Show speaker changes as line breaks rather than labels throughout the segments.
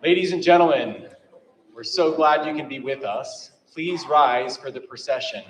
Ladies and gentlemen, we're so glad you can be with us. Please rise for the procession.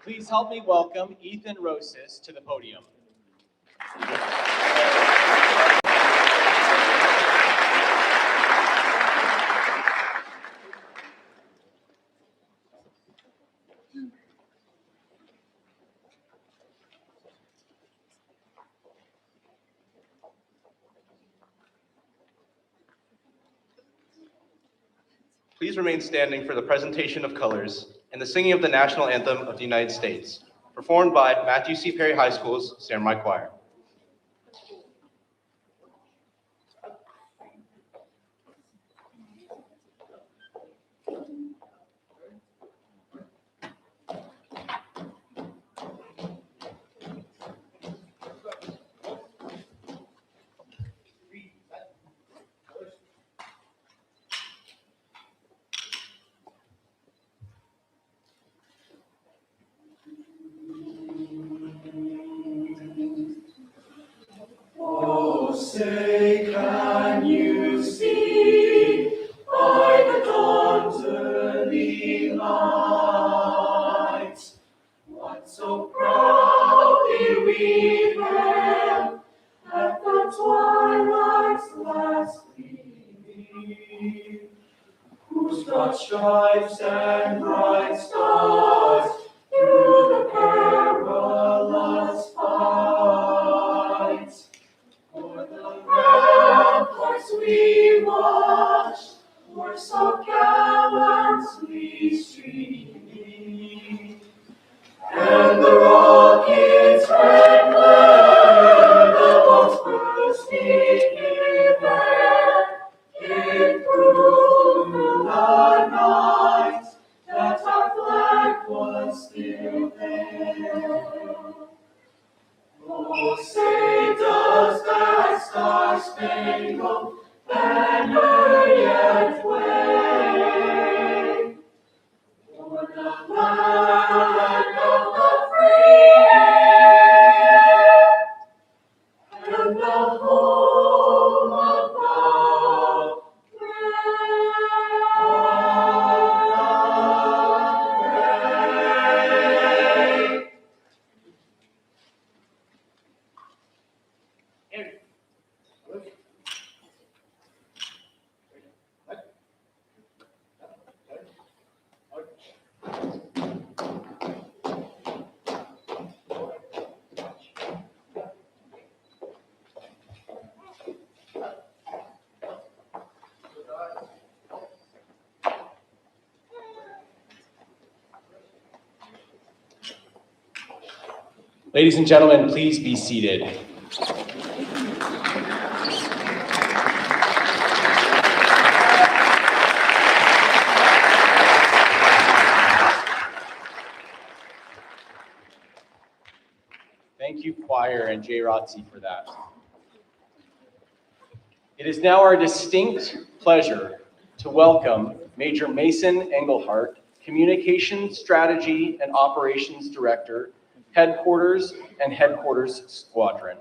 Please help me welcome Ethan Rosis to the podium.
Please remain standing for the presentation of colors and the singing of the national anthem of the United States, performed by Matthew C. Perry High School's Samurai Choir.
Oh, say, can you see by the dawn's early light what so proudly we hailed at the twilight's last gleaming, whose broad stripes and bright stars through the perilous fight. For the ramparts we watched were so gallantly streaming, and the rockets' red glare, the bombs bursting in air, gave proof through the night that our flag was still there. Oh, say, does that star-spangled banner yet wave for the land of the free and the home of the brave?
Ladies and gentlemen, please be seated. Thank you, choir and Jay Rotzi, for that. It is now our distinct pleasure to welcome Major Mason Engelhardt, Communications Strategy and Operations Director, Headquarters and Headquarters Squadron.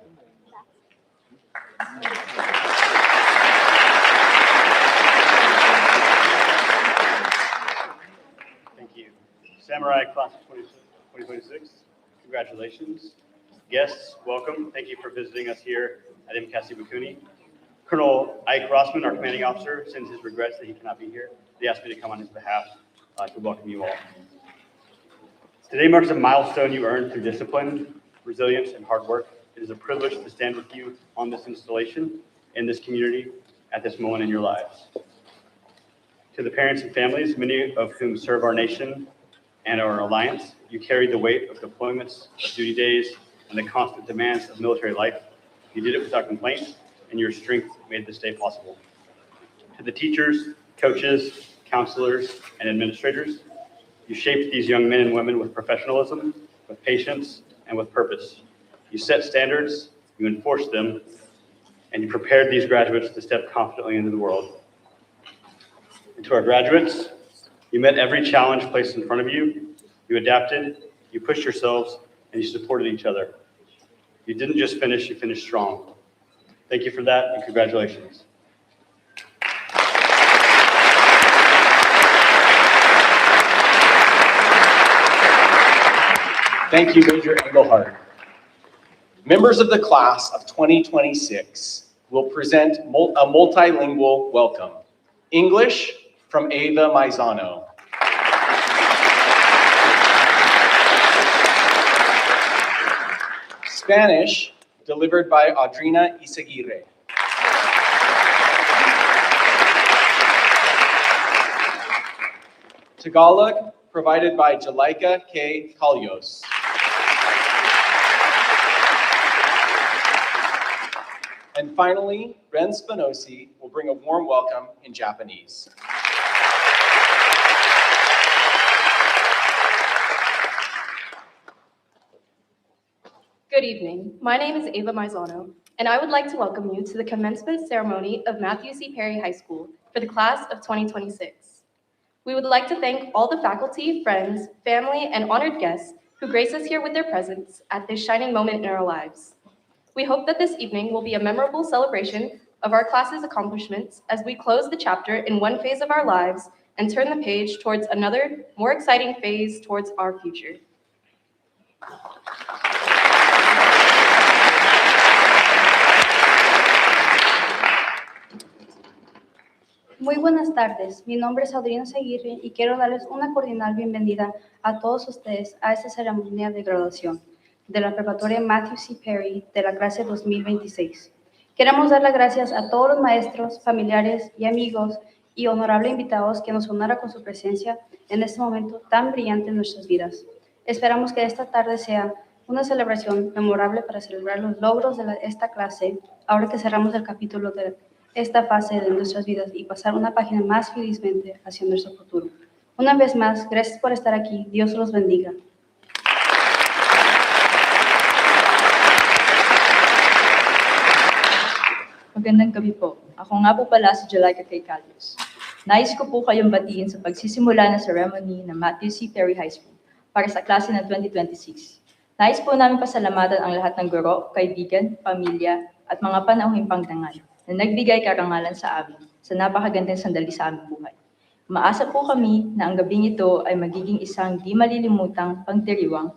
Thank you. Samurai Class of 2026, congratulations. Guests, welcome. Thank you for visiting us here at MCAS Ibukuni. Colonel Ike Rossman, our commanding officer, sends his regrets that he cannot be here. He asked me to come on his behalf to welcome you all. Today marks a milestone you earned through discipline, resilience, and hard work. It is a privilege to stand with you on this installation, in this community, at this moment in your lives. To the parents and families, many of whom serve our nation and our alliance, you carried the weight of deployments, of duty days, and the constant demands of military life. You did it without complaint, and your strength made this day possible. To the teachers, coaches, counselors, and administrators, you shaped these young men and women with professionalism, with patience, and with purpose. You set standards, you enforced them, and you prepared these graduates to step confidently into the world. And to our graduates, you met every challenge placed in front of you, you adapted, you pushed yourselves, and you supported each other. You didn't just finish, you finished strong. Thank you for that, and congratulations.
Thank you, Major Engelhardt. Members of the class of 2026 will present a multilingual welcome. English from Ava Maizano. Spanish delivered by Audrina Isaguirre. Tagalog provided by Jalaika K. Kalyos. And finally, Ren Spinosi will bring a warm welcome in Japanese.
Good evening. My name is Ava Maizano, and I would like to welcome you to the commencement ceremony of Matthew C. Perry High School for the class of 2026. We would like to thank all the faculty, friends, family, and honored guests who grace us here with their presence at this shining moment in our lives. We hope that this evening will be a memorable celebration of our class's accomplishments as we close the chapter in one phase of our lives and turn the page towards another, more exciting phase towards our future.
Muy buenas tardes, mi nombre es Adriana Seguirre y quiero darles una cordial bienvenida a todos ustedes a esta ceremonia de graduación de la preparatoria Matthew C. Perry de la clase 2026. Queremos dar las gracias a todos los maestros, familiares y amigos y honorables invitados que nos honran con su presencia en este momento tan brillante en nuestras vidas. Esperamos que esta tarde sea una celebración memorable para celebrar los logros de esta clase ahora que cerramos el capítulo de esta fase de nuestras vidas y pasar una página más felizmente hacia nuestro futuro. Una vez más, gracias por estar aquí. Dios los bendiga.
Magandang gabi po. Ako nga po pala si Jalaika K. Kalyos. Nais ko po kayong batiin sa pagsisimula ng ceremony ng Matthew C. Perry High School para sa klase ng 2026. Nais po namin pasalamatan ang lahat ng guro, kaibigan, pamilya, at mga panauhing pangdangal na nagbigay karangalan sa amin sa napakagandang sandali sa aming buhay. Umaasa po kami na ang gabing ito ay magiging isang di malilimutang pagdiriwang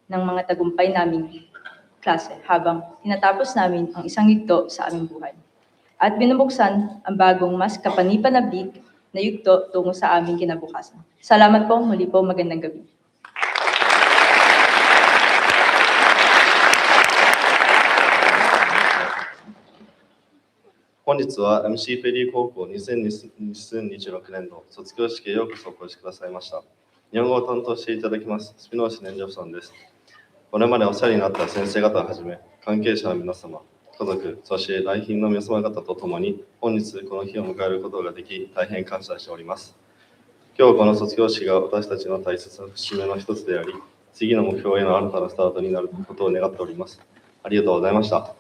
ng mga tagumpay naming klase habang tinatapos namin ang isang yugto sa aming buhay. At binubuksan ang bagong mas kapanipanabik na yugto tungo sa aming kinabukasan. Salamat po, muli po, magandang gabi.
本日は MC ペリー高校2026年度卒業式へようこそお越しくださいました。日本語を担当していただきますスピノーシ年長さんです。これまでお世話になった先生方をはじめ関係者の皆様、家族、そして来賓の皆様方と共に本日この日を迎えることができ大変感謝しております。今日この卒業式が私たちの大切な節目の一つであり、次の目標への新たなスタートになることを願っております。ありがとうございました。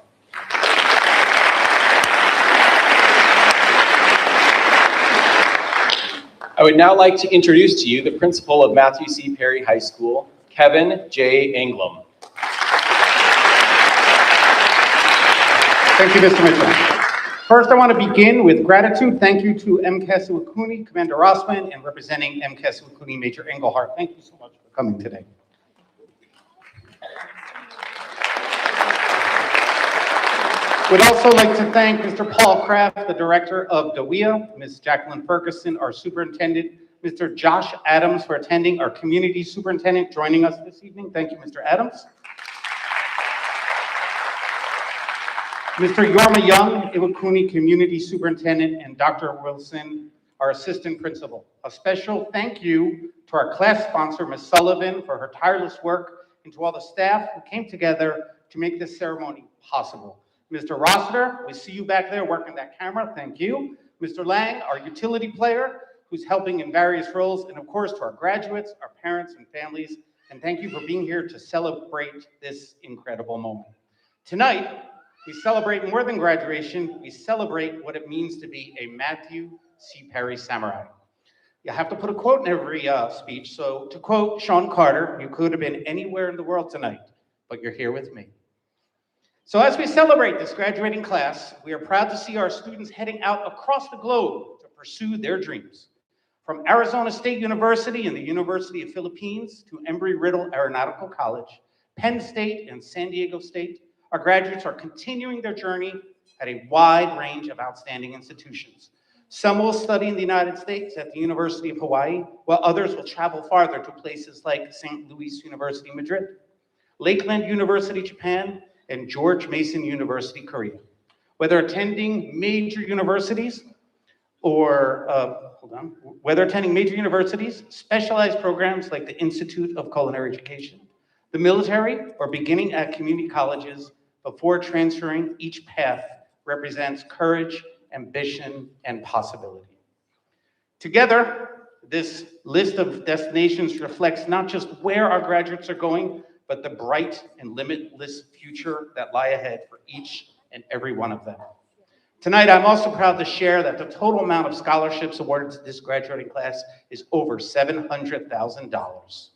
I would now like to introduce to you the principal of Matthew C. Perry High School, Kevin J. Anglam.
Thank you, Mr. Mitchell. First, I want to begin with gratitude. Thank you to MCAS Iwakuni, Commander Rossman, and representing MCAS Iwakuni, Major Engelhardt. Thank you so much for coming today. We'd also like to thank Mr. Paul Kraft, the director of DeWIA, Ms. Jacqueline Ferguson, our superintendent, Mr. Josh Adams for attending, our community superintendent joining us this evening. Thank you, Mr. Adams. Mr. Yorma Young, Iwakuni Community Superintendent, and Dr. Wilson, our assistant principal. A special thank you to our class sponsor, Ms. Sullivan, for her tireless work, and to all the staff who came together to make this ceremony possible. Mr. Rossiter, we see you back there working that camera. Thank you. Mr. Lang, our utility player, who's helping in various roles, and of course to our graduates, our parents and families, and thank you for being here to celebrate this incredible moment. Tonight, we celebrate more than graduation, we celebrate what it means to be a Matthew C. Perry Samurai. You have to put a quote in every speech. So to quote Sean Carter, you could have been anywhere in the world tonight, but you're here with me. So as we celebrate this graduating class, we are proud to see our students heading out across the globe to pursue their dreams. From Arizona State University and the University of Philippines to Embry-Riddle Aeronautical College, Penn State and San Diego State, our graduates are continuing their journey at a wide range of outstanding institutions. Some will study in the United States at the University of Hawaii, while others will travel farther to places like St. Louis University, Madrid, Lakeland University, Japan, and George Mason University, Korea. Whether attending major universities, specialized programs like the Institute of Culinary Education, the military, or beginning at community colleges before transferring, each path represents courage, ambition, and possibility. Together, this list of destinations reflects not just where our graduates are going, but the bright and limitless future that lie ahead for each and every one of them. Tonight, I'm also proud to share that the total amount of scholarships awarded to this graduating class is over $700,000.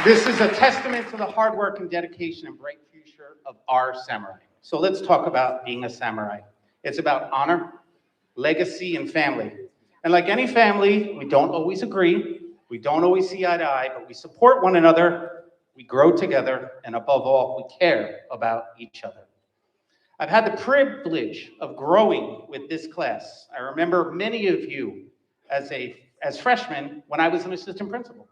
This is a testament to the hard work and dedication and bright future of our samurai. So let's talk about being a samurai. It's about honor, legacy, and family. And like any family, we don't always agree, we don't always see eye to eye, but we support one another, we grow together, and above all, we care about each other. I've had the privilege of growing with this class. I remember many of you as freshmen when I was an assistant principal.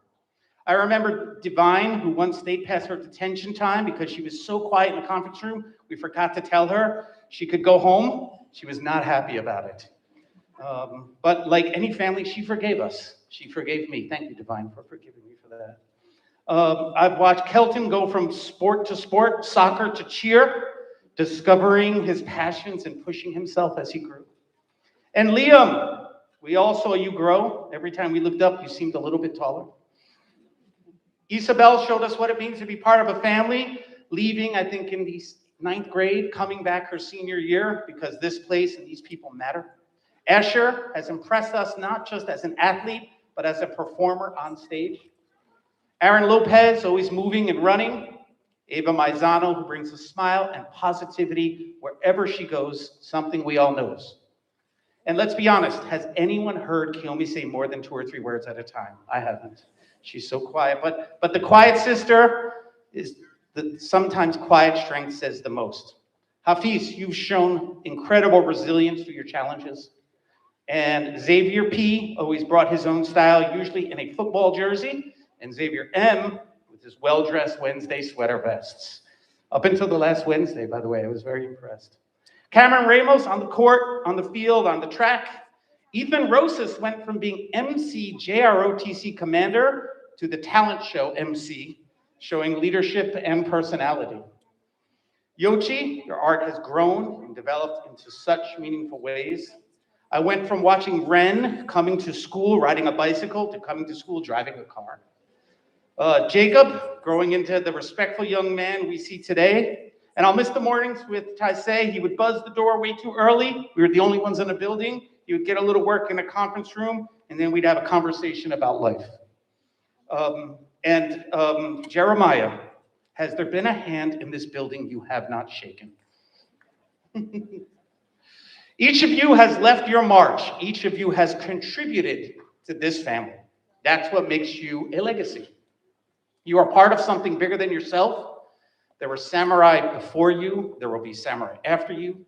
I remember Divine, who once stayed past her detention time because she was so quiet in the conference room, we forgot to tell her she could go home. She was not happy about it. But like any family, she forgave us. She forgave me. Thank you, Divine, for forgiving me for that. I've watched Kelton go from sport to sport, soccer to cheer, discovering his passions and pushing himself as he grew. And Liam, we all saw you grow. Every time we looked up, you seemed a little bit taller. Isabel showed us what it means to be part of a family, leaving, I think, in the 9th grade, coming back her senior year because this place and these people matter. Asher has impressed us not just as an athlete, but as a performer on stage. Aaron Lopez, always moving and running. Ava Maizano, who brings a smile and positivity wherever she goes, something we all knows. And let's be honest, has anyone heard Kiyomi say more than 2 or 3 words at a time? I haven't. She's so quiet, but the quiet sister is sometimes quiet strength says the most. Hafiz, you've shown incredible resilience through your challenges. And Xavier P. always brought his own style, usually in a football jersey, and Xavier M. with his well-dressed Wednesday sweater vests. Up until the last Wednesday, by the way, I was very impressed. Cameron Ramos on the court, on the field, on the track. Ethan Rosas went from being MC JROTC commander to the talent show MC, showing leadership and personality. Yochi, your art has grown and developed into such meaningful ways. I went from watching Ren coming to school riding a bicycle to coming to school driving a car. Jacob, growing into the respectful young man we see today. And I'll miss the mornings with Taisei. He would buzz the door way too early. We were the only ones in the building. He would get a little work in a conference room, and then we'd have a conversation about life. Jeremiah, has there been a hand in this building you have not shaken? Each of you has left your mark. Each of you has contributed to this family. That's what makes you a legacy. You are part of something bigger than yourself. There were samurai before you. There will be samurai after you.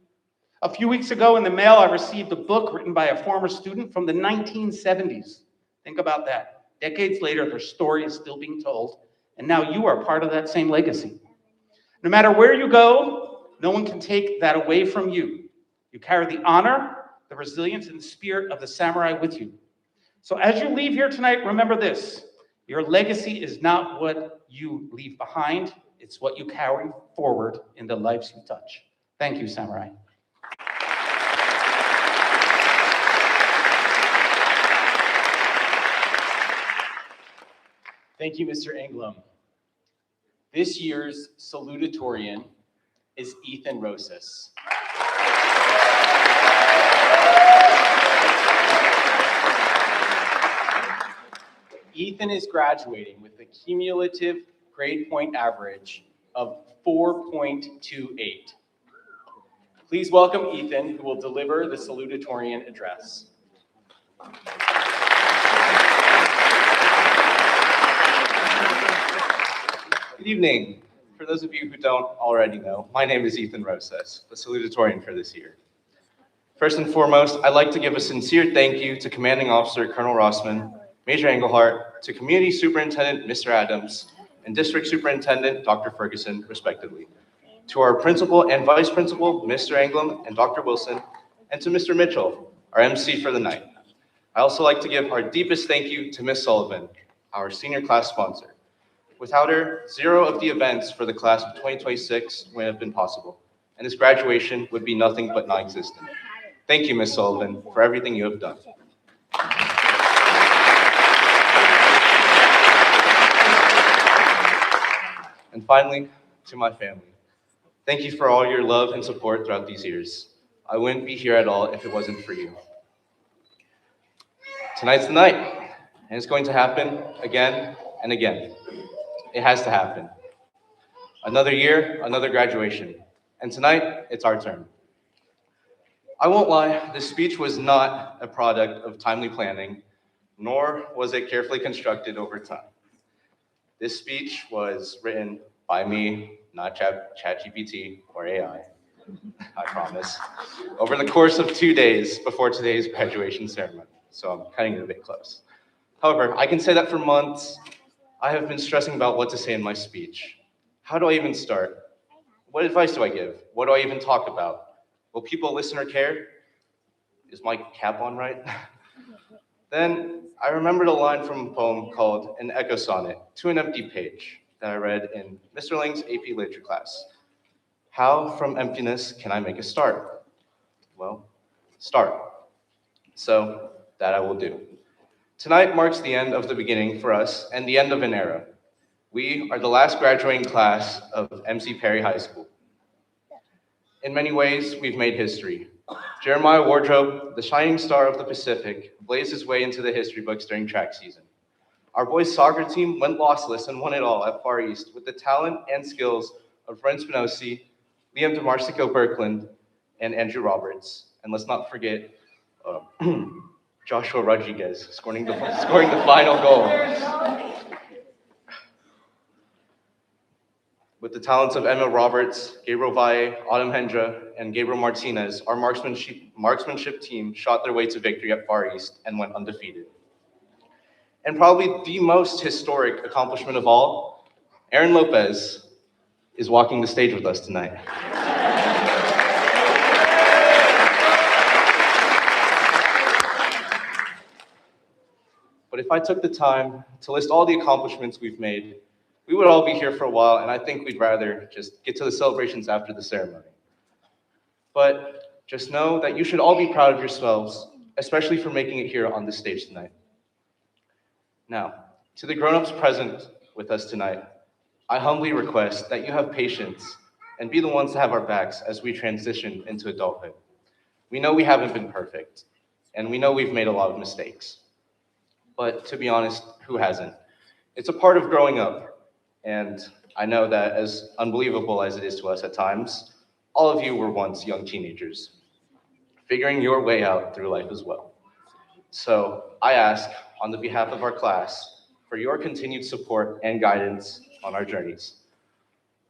A few weeks ago in the mail, I received a book written by a former student from the 1970s. Think about that. Decades later, their story is still being told, and now you are part of that same legacy. No matter where you go, no one can take that away from you. You carry the honor, the resilience, and the spirit of the samurai with you. So as you leave here tonight, remember this. Your legacy is not what you leave behind. It's what you carry forward in the lives you touch. Thank you, samurai.
Thank you, Mr. Engblom. This year's salutatorian is Ethan Rosas. Ethan is graduating with a cumulative grade point average of 4.28. Please welcome Ethan, who will deliver the salutatorian address.
Good evening. For those of you who don't already know, my name is Ethan Rosas, the salutatorian for this year. First and foremost, I'd like to give a sincere thank you to Commanding Officer Colonel Rossman, Major Engelhardt, to Community Superintendent Mr. Adams, and District Superintendent Dr. Ferguson, respectively, to our Principal and Vice Principal, Mr. Anglum and Dr. Wilson, and to Mr. Mitchell, our MC for the night. I also like to give our deepest thank you to Ms. Sullivan, our senior class sponsor. Without her, 0 of the events for the class of 2026 would have been possible, and this graduation would be nothing but non-existent. Thank you, Ms. Sullivan, for everything you have done. And finally, to my family, thank you for all your love and support throughout these years. I wouldn't be here at all if it wasn't for you. Tonight's the night, and it's going to happen again and again. It has to happen. Another year, another graduation. And tonight, it's our turn. I won't lie, this speech was not a product of timely planning, nor was it carefully constructed over time. This speech was written by me, not ChatGPT or AI, I promise, over the course of 2 days before today's graduation ceremony. So I'm cutting it a bit close. However, I can say that for months, I have been stressing about what to say in my speech. How do I even start? What advice do I give? What do I even talk about? Will people listen or care? Is my cap on right? Then I remembered a line from a poem called An Echo Sonnet to an Empty Page that I read in Mr. Lang's AP Literature class. How from emptiness can I make a start? Well, start. So that I will do. Tonight marks the end of the beginning for us and the end of an era. We are the last graduating class of MC Perry High School. In many ways, we've made history. Jeremiah Wardrobe, the shining star of the Pacific, blazed his way into the history books during track season. Our boys' soccer team went lossless and won it all at Far East with the talent and skills of Ren Spinosi, Liam DeMarsico Birkland, and Andrew Roberts. And let's not forget Joshua Rodriguez scoring the final goal. With the talents of Emma Roberts, Gabriel Valle, Autumn Hendra, and Gabriel Martinez, our marksmanship team shot their way to victory at Far East and went undefeated. And probably the most historic accomplishment of all, Aaron Lopez is walking the stage with us tonight. But if I took the time to list all the accomplishments we've made, we would all be here for a while, and I think we'd rather just get to the celebrations after the ceremony. But just know that you should all be proud of yourselves, especially for making it here on this stage tonight. Now, to the grown-ups present with us tonight, I humbly request that you have patience and be the ones to have our backs as we transition into adulthood. We know we haven't been perfect, and we know we've made a lot of mistakes. But to be honest, who hasn't? It's a part of growing up. And I know that as unbelievable as it is to us at times, all of you were once young teenagers, figuring your way out through life as well. So I ask, on the behalf of our class, for your continued support and guidance on our journeys.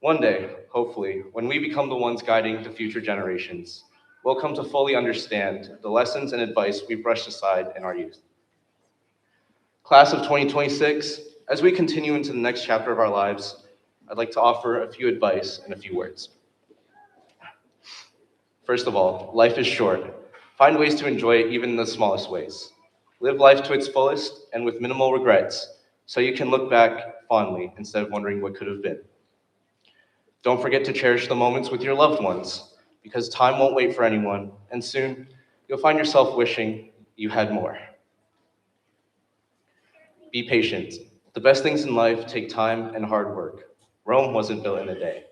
One day, hopefully, when we become the ones guiding the future generations, we'll come to fully understand the lessons and advice we brushed aside in our youth. Class of 2026, as we continue into the next chapter of our lives, I'd like to offer a few advice and a few words. First of all, life is short. Find ways to enjoy it even in the smallest ways. Live life to its fullest and with minimal regrets, so you can look back fondly instead of wondering what could have been. Don't forget to cherish the moments with your loved ones, because time won't wait for anyone, and soon you'll find yourself wishing you had more. Be patient. The best things in life take time and hard work. Rome wasn't built in a day.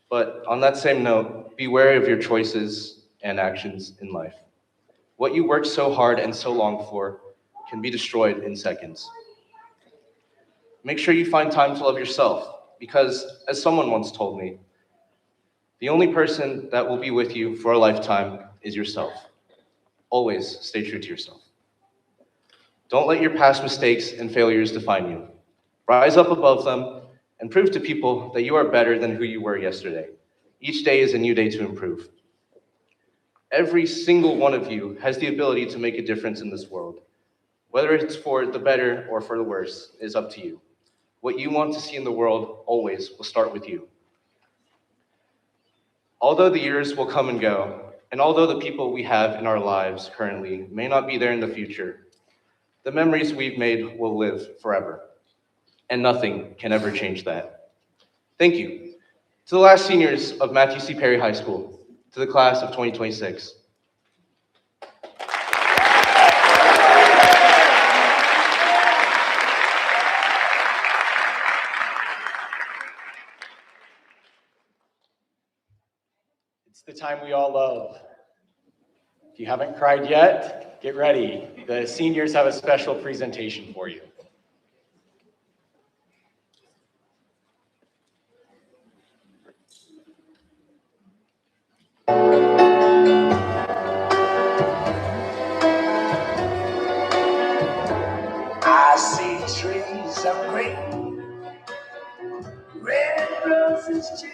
But on that same note, be wary of your choices and actions in life. What you worked so hard and so long for can be destroyed in seconds. Make sure you find time to love yourself, because as someone once told me, the only person that will be with you for a lifetime is yourself. Always stay true to yourself. Don't let your past mistakes and failures define you. Rise up above them and prove to people that you are better than who you were yesterday. Each day is a new day to improve. Every single one of you has the ability to make a difference in this world. Whether it's for the better or for the worse is up to you. What you want to see in the world always will start with you. Although the years will come and go, and although the people we have in our lives currently may not be there in the future, the memories we've made will live forever, and nothing can ever change that. Thank you. To the last seniors of Matthew C. Perry High School, to the class of 2026.
It's the time we all love. If you haven't cried yet, get ready. The seniors have a special presentation for you.
I see trees of green, red roses too.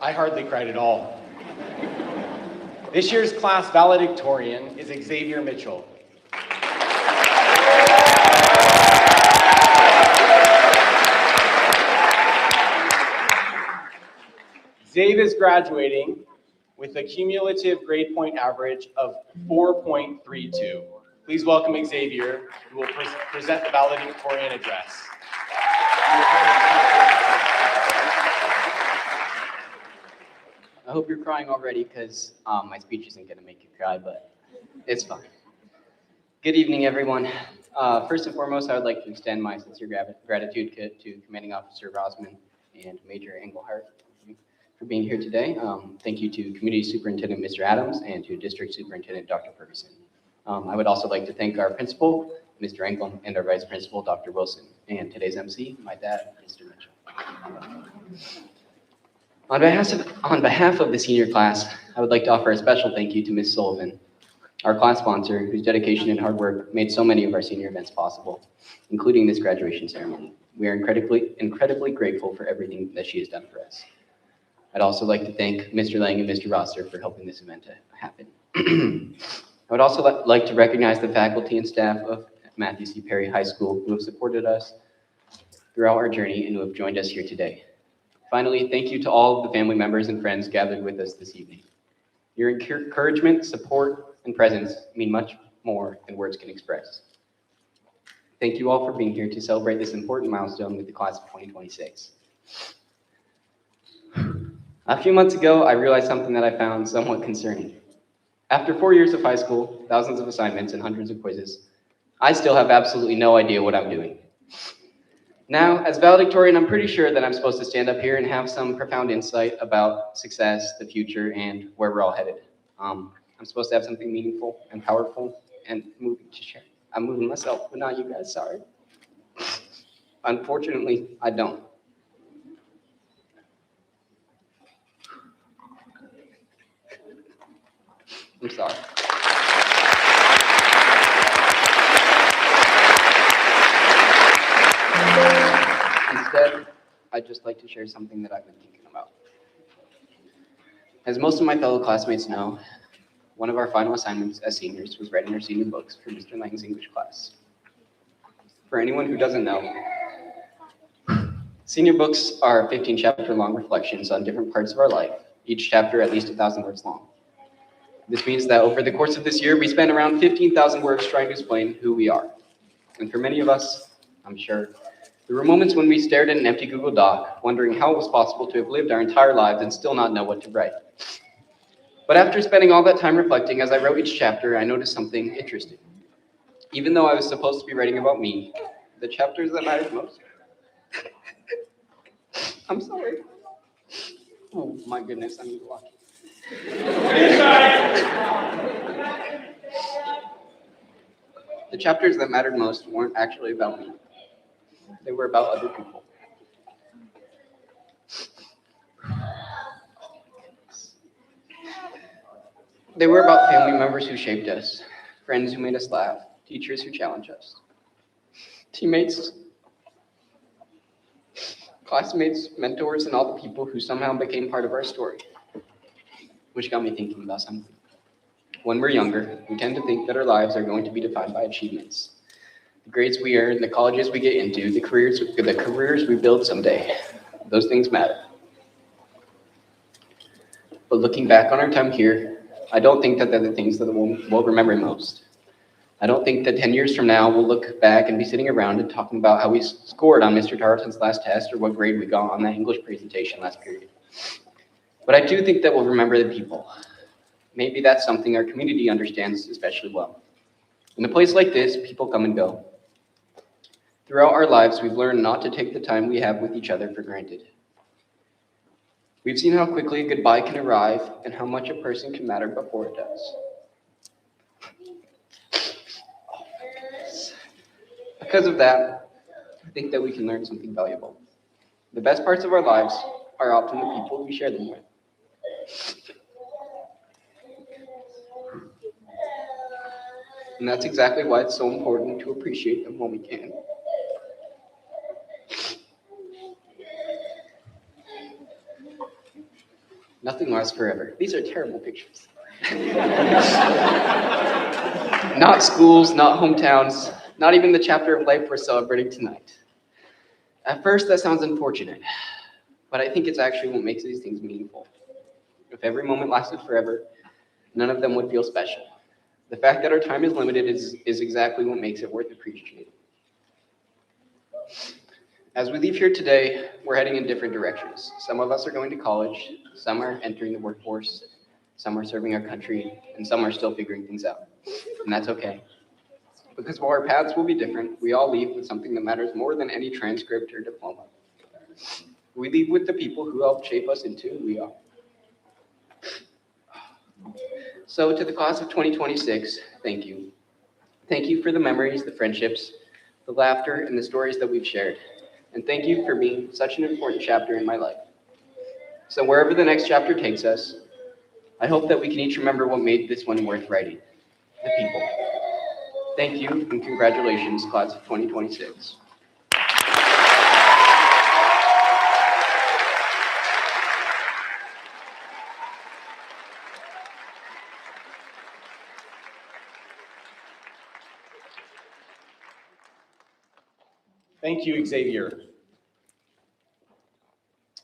I hardly cried at all. This year's class valedictorian is Xavier Mitchell. Xavier is graduating with a cumulative grade point average of 4.32. Please welcome Xavier, who will present the valedictorian address.
I hope you're crying already because my speech isn't going to make you cry, but it's fine. Good evening, everyone. First and foremost, I would like to extend my sincere gratitude to Commanding Officer Rosman and Major Engelhardt for being here today. Thank you to Community Superintendent Mr. Adams and to District Superintendent Dr. Ferguson. I would also like to thank our principal, Mr. Engel, and our vice principal, Dr. Wilson, and today's MC, my dad, Mr. Mitchell. On behalf of the senior class, I would like to offer a special thank you to Ms. Sullivan, our class sponsor, whose dedication and hard work made so many of our senior events possible, including this graduation ceremony. We are incredibly grateful for everything that she has done for us. I'd also like to thank Mr. Lang and Mr. Rosser for helping this event to happen. I would also like to recognize the faculty and staff of Matthew C. Perry High School who have supported us throughout our journey and who have joined us here today. Finally, thank you to all of the family members and friends gathered with us this evening. Your encouragement, support, and presence mean much more than words can express. Thank you all for being here to celebrate this important milestone with the class of 2026. A few months ago, I realized something that I found somewhat concerning. After 4 years of high school, thousands of assignments, and hundreds of quizzes, I still have absolutely no idea what I'm doing. Now, as valedictorian, I'm pretty sure that I'm supposed to stand up here and have some profound insight about success, the future, and where we're all headed. I'm supposed to have something meaningful and powerful and moving to share. I'm moving myself, but not you guys, sorry. Unfortunately, I don't. I'm sorry. Instead, I'd just like to share something that I've been thinking about. As most of my fellow classmates know, one of our final assignments as seniors was writing our senior books for Mr. Lang's English class. For anyone who doesn't know, senior books are 15-chapter-long reflections on different parts of our life, each chapter at least 1,000 words long. This means that over the course of this year, we spent around 15,000 words trying to explain who we are. And for many of us, I'm sure, there were moments when we stared at an empty Google Doc, wondering how it was possible to have lived our entire lives and still not know what to write. But after spending all that time reflecting, as I wrote each chapter, I noticed something interesting. Even though I was supposed to be writing about me, the chapters that mattered most. I'm sorry. Oh my goodness, I need to watch. The chapters that mattered most weren't actually about me. They were about other people. They were about family members who shaped us, friends who made us laugh, teachers who challenged us, teammates, classmates, mentors, and all the people who somehow became part of our story. Which got me thinking about something. When we're younger, we tend to think that our lives are going to be defined by achievements. The grades we earn, the colleges we get into, the careers we build someday. Those things matter. But looking back on our time here, I don't think that they're the things that we'll remember most. I don't think that 10 years from now, we'll look back and be sitting around and talking about how we scored on Mr. Tarleton's last test or what grade we got on that English presentation last period. But I do think that we'll remember the people. Maybe that's something our community understands especially well. In a place like this, people come and go. Throughout our lives, we've learned not to take the time we have with each other for granted. We've seen how quickly a goodbye can arrive and how much a person can matter before it does. Because of that, I think that we can learn something valuable. The best parts of our lives are often the people we share them with. And that's exactly why it's so important to appreciate them when we can. Nothing lasts forever. These are terrible pictures. Not schools, not hometowns, not even the chapter of life we're celebrating tonight. At first, that sounds unfortunate, but I think it's actually what makes these things meaningful. If every moment lasted forever, none of them would feel special. The fact that our time is limited is exactly what makes it worth appreciating. As we leave here today, we're heading in different directions. Some of us are going to college, some are entering the workforce, some are serving our country, and some are still figuring things out. And that's okay. Because while our paths will be different, we all leave with something that matters more than any transcript or diploma. We leave with the people who helped shape us into who we are. So to the class of 2026, thank you. Thank you for the memories, the friendships, the laughter, and the stories that we've shared. And thank you for being such an important chapter in my life. So wherever the next chapter takes us, I hope that we can each remember what made this one worth writing, the people. Thank you and congratulations, class of 2026.
Thank you, Xavier.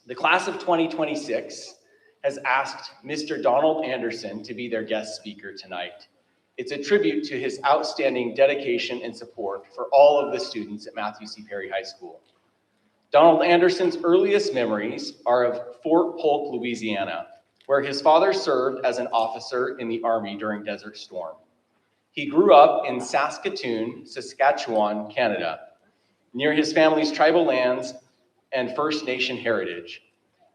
The class of 2026 has asked Mr. Donald Anderson to be their guest speaker tonight. It's a tribute to his outstanding dedication and support for all of the students at Matthew C. Perry High School. Donald Anderson's earliest memories are of Fort Polk, Louisiana, where his father served as an officer in the Army during Desert Storm. He grew up in Saskatoon, Saskatchewan, Canada, near his family's tribal lands and First Nation heritage.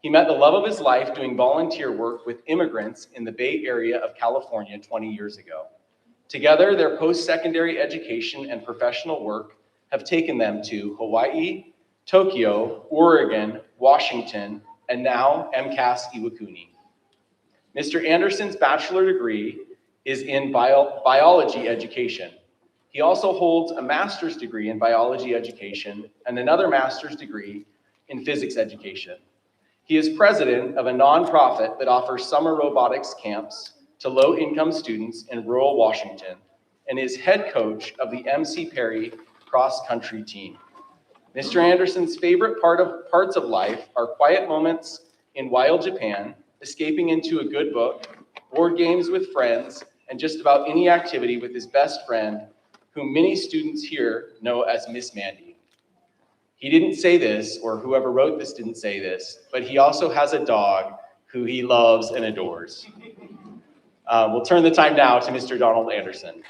He met the love of his life doing volunteer work with immigrants in the Bay Area of California 20 years ago. Together, their post-secondary education and professional work have taken them to Hawaii, Tokyo, Oregon, Washington, and now MCAS Iwakuni. Mr. Anderson's bachelor degree is in biology education. He also holds a master's degree in biology education and another master's degree in physics education. He is president of a nonprofit that offers summer robotics camps to low-income students in rural Washington and is head coach of the MC Perry cross-country team. Mr. Anderson's favorite parts of life are quiet moments in wild Japan, escaping into a good book, board games with friends, and just about any activity with his best friend, whom many students here know as Miss Mandy. He didn't say this, or whoever wrote this didn't say this, but he also has a dog who he loves and adores. We'll turn the time now to Mr. Donald Anderson.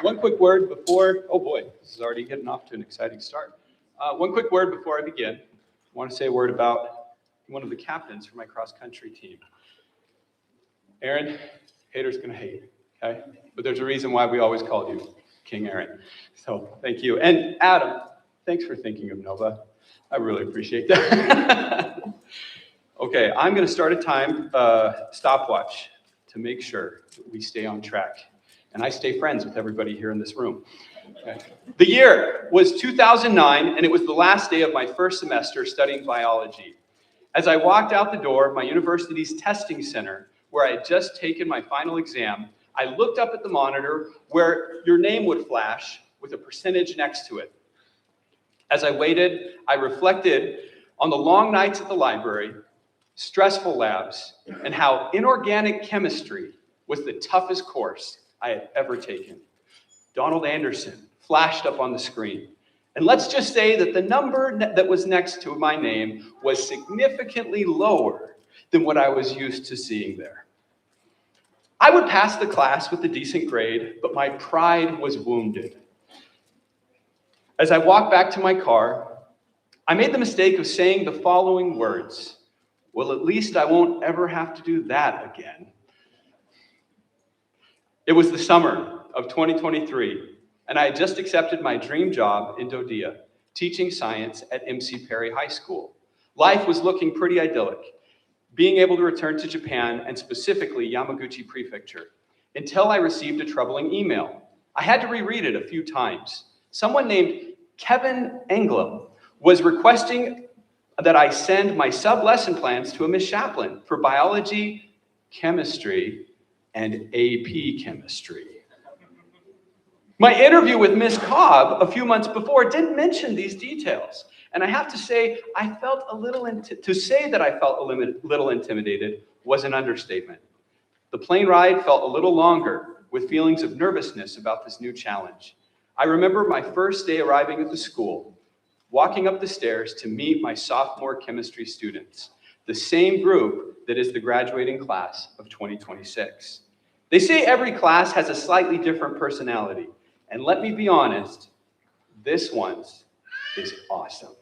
One quick word before, oh boy, this is already getting off to an exciting start. One quick word before I begin. I want to say a word about one of the captains for my cross-country team. Aaron, haters gonna hate, okay? But there's a reason why we always called you King Aaron. So thank you. And Adam, thanks for thinking of Nova. I really appreciate that. Okay, I'm gonna start a time stopwatch to make sure that we stay on track. And I stay friends with everybody here in this room. Okay. The year was 2009, and it was the last day of my first semester studying biology. As I walked out the door of my university's testing center, where I had just taken my final exam, I looked up at the monitor where your name would flash with a percentage next to it. As I waited, I reflected on the long nights at the library, stressful labs, and how inorganic chemistry was the toughest course I had ever taken. Donald Anderson flashed up on the screen. And let's just say that the number that was next to my name was significantly lower than what I was used to seeing there. I would pass the class with a decent grade, but my pride was wounded. As I walked back to my car, I made the mistake of saying the following words: well, at least I won't ever have to do that again. It was the summer of 2023, and I had just accepted my dream job in Dodea, teaching science at MC Perry High School. Life was looking pretty idyllic, being able to return to Japan and specifically Yamaguchi Prefecture, until I received a troubling email. I had to reread it a few times. Someone named Kevin Englum was requesting that I send my sub-lesson plans to a Miss Chaplin for biology, chemistry, and AP chemistry. My interview with Miss Cobb a few months before didn't mention these details. And I have to say, I felt a little, to say that I felt a little intimidated was an understatement. The plane ride felt a little longer with feelings of nervousness about this new challenge. I remember my first day arriving at the school, walking up the stairs to meet my sophomore chemistry students, the same group that is the graduating class of 2026. They say every class has a slightly different personality. And let me be honest, this one's is awesome.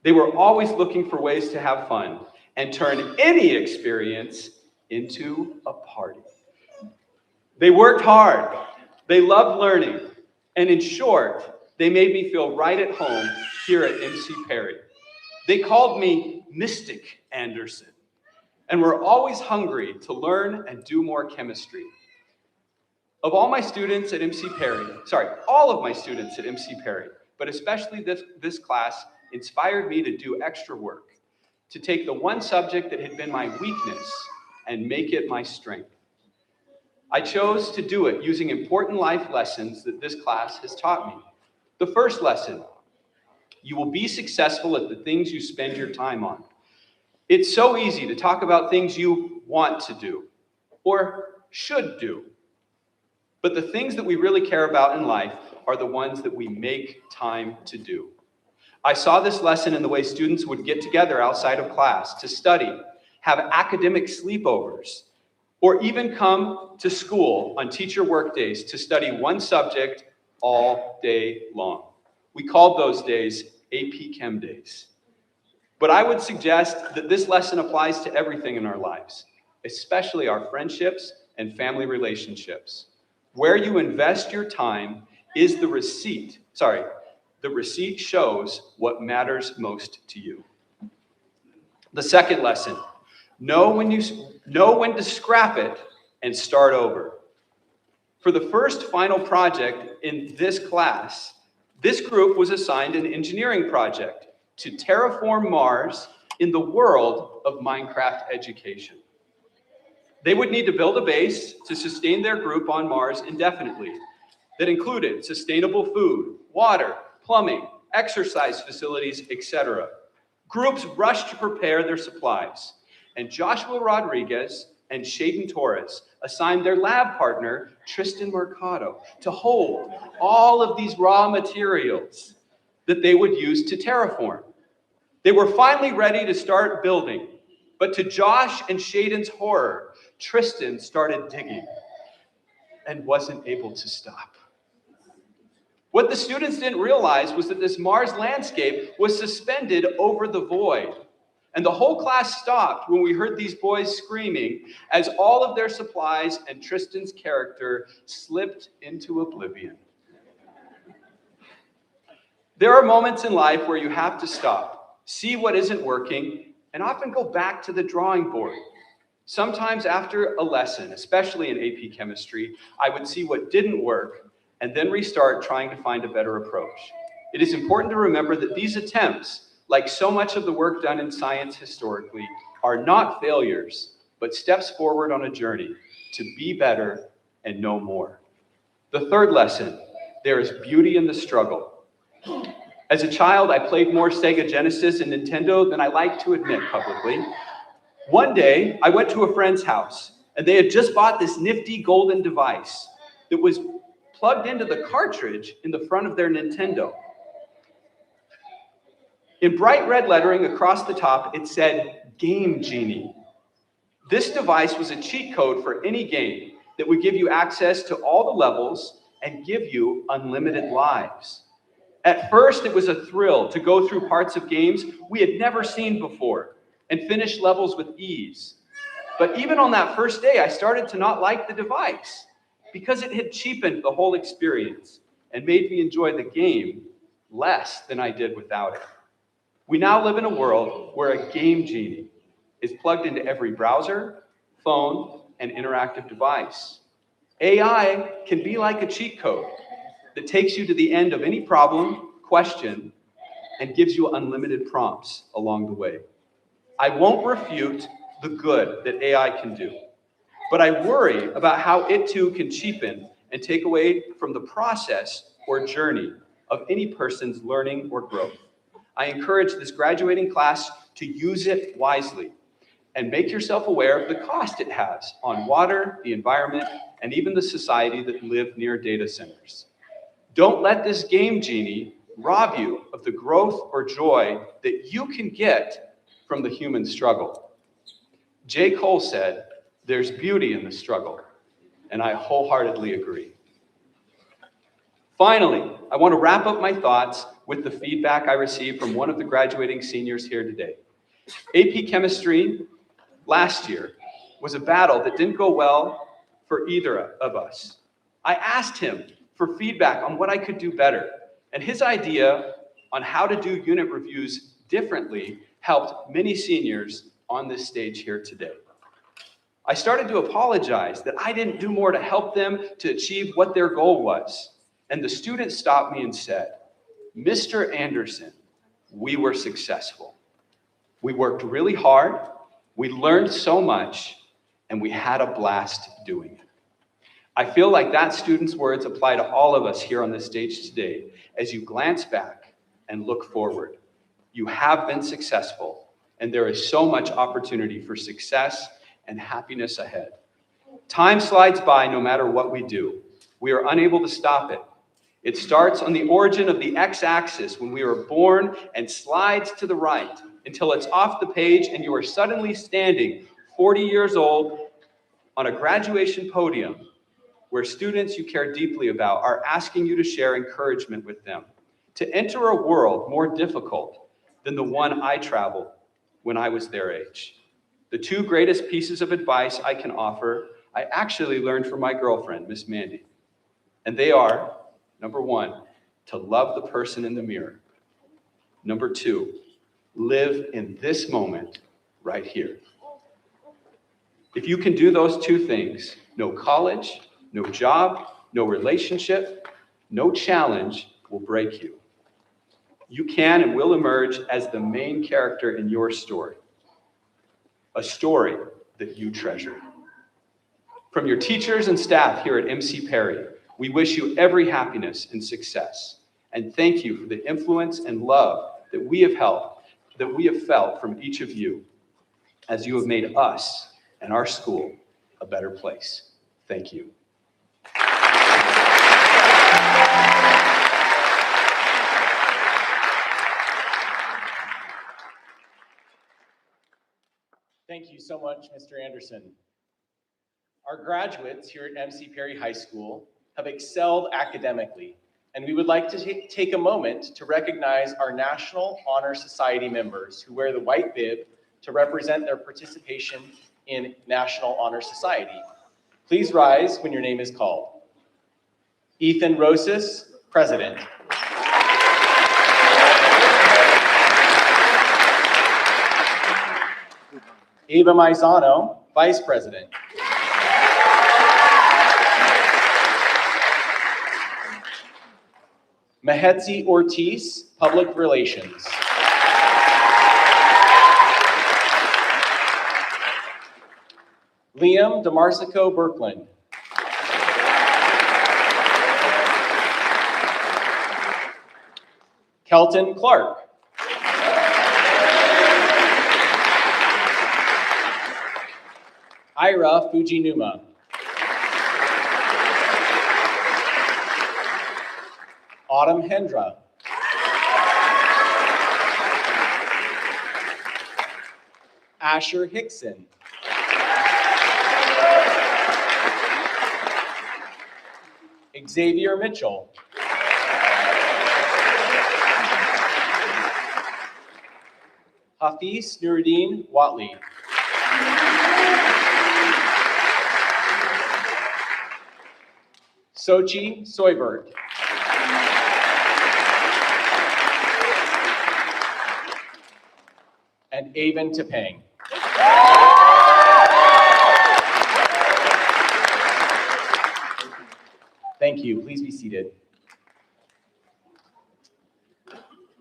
They were always looking for ways to have fun and turn any experience into a party. They worked hard, they loved learning, and in short, they made me feel right at home here at MC Perry. They called me Mystic Anderson, and were always hungry to learn and do more chemistry. Of all my students at MC Perry, all of my students at MC Perry, but especially this class, inspired me to do extra work, to take the one subject that had been my weakness and make it my strength. I chose to do it using important life lessons that this class has taught me. The first lesson, you will be successful at the things you spend your time on. It's so easy to talk about things you want to do or should do. But the things that we really care about in life are the ones that we make time to do. I saw this lesson in the way students would get together outside of class to study, have academic sleepovers, or even come to school on teacher work days to study one subject all day long. We called those days AP Chem days. But I would suggest that this lesson applies to everything in our lives, especially our friendships and family relationships. Where you invest your time is the receipt. The receipt shows what matters most to you. The second lesson, know when to scrap it and start over. For the first final project in this class, this group was assigned an engineering project to terraform Mars in the world of Minecraft education. They would need to build a base to sustain their group on Mars indefinitely that included sustainable food, water, plumbing, exercise facilities, etc. Groups rushed to prepare their supplies, and Joshua Rodriguez and Shaden Torres assigned their lab partner, Tristan Mercado, to hold all of these raw materials that they would use to terraform. They were finally ready to start building, but to Josh and Shaden's horror, Tristan started digging and wasn't able to stop. What the students didn't realize was that this Mars landscape was suspended over the void. And the whole class stopped when we heard these boys screaming as all of their supplies and Tristan's character slipped into oblivion. There are moments in life where you have to stop, see what isn't working, and often go back to the drawing board. Sometimes after a lesson, especially in AP Chemistry, I would see what didn't work and then restart trying to find a better approach. It is important to remember that these attempts, like so much of the work done in science historically, are not failures, but steps forward on a journey to be better and know more. The third lesson, there is beauty in the struggle. As a child, I played more Sega Genesis and Nintendo than I like to admit publicly. One day, I went to a friend's house, and they had just bought this nifty golden device that was plugged into the cartridge in the front of their Nintendo. In bright red lettering across the top, it said, Game Genie. This device was a cheat code for any game that would give you access to all the levels and give you unlimited lives. At first, it was a thrill to go through parts of games we had never seen before and finish levels with ease. But even on that first day, I started to not like the device because it had cheapened the whole experience and made me enjoy the game less than I did without it. We now live in a world where a Game Genie is plugged into every browser, phone, and interactive device. AI can be like a cheat code that takes you to the end of any problem, question, and gives you unlimited prompts along the way. I won't refute the good that AI can do, but I worry about how it too can cheapen and take away from the process or journey of any person's learning or growth. I encourage this graduating class to use it wisely and make yourself aware of the cost it has on water, the environment, and even the society that live near data centers. Don't let this Game Genie rob you of the growth or joy that you can get from the human struggle. J. Cole said, There's beauty in the struggle, and I wholeheartedly agree. Finally, I want to wrap up my thoughts with the feedback I received from one of the graduating seniors here today. AP Chemistry last year was a battle that didn't go well for either of us. I asked him for feedback on what I could do better, and his idea on how to do unit reviews differently helped many seniors on this stage here today. I started to apologize that I didn't do more to help them to achieve what their goal was. And the student stopped me and said, "Mr. Anderson, we were successful. We worked really hard, we learned so much, and we had a blast doing it." I feel like that student's words apply to all of us here on this stage today as you glance back and look forward. You have been successful, and there is so much opportunity for success and happiness ahead. Time slides by no matter what we do. We are unable to stop it. It starts on the origin of the x-axis when we were born and slides to the right until it's off the page and you are suddenly standing 40 years old on a graduation podium where students you care deeply about are asking you to share encouragement with them, to enter a world more difficult than the one I traveled when I was their age. The two greatest pieces of advice I can offer, I actually learned from my girlfriend, Miss Mandy. And they are, number one, to love the person in the mirror. Number two, live in this moment right here. If you can do those two things, no college, no job, no relationship, no challenge will break you. You can and will emerge as the main character in your story, a story that you treasure. From your teachers and staff here at MC Perry, we wish you every happiness and success, and thank you for the influence and love that we have felt from each of you as you have made us and our school a better place. Thank you.
Thank you so much, Mr. Anderson. Our graduates here at MC Perry High School have excelled academically, and we would like to take a moment to recognize our National Honor Society members who wear the white bib to represent their participation in National Honor Society. Please rise when your name is called. Ethan Rosas, President. Ava Maizano, Vice President. Mahetzi Ortiz, Public Relations. Liam DeMarsico Berkland. Kelton Clark. Ira Fujinuma. Autumn Hendra. Asher Hickson. Xavier Mitchell. Hafiz Nuruddin Watley. Sochi Soybert. And Avon Tepang. Thank you. Please be seated.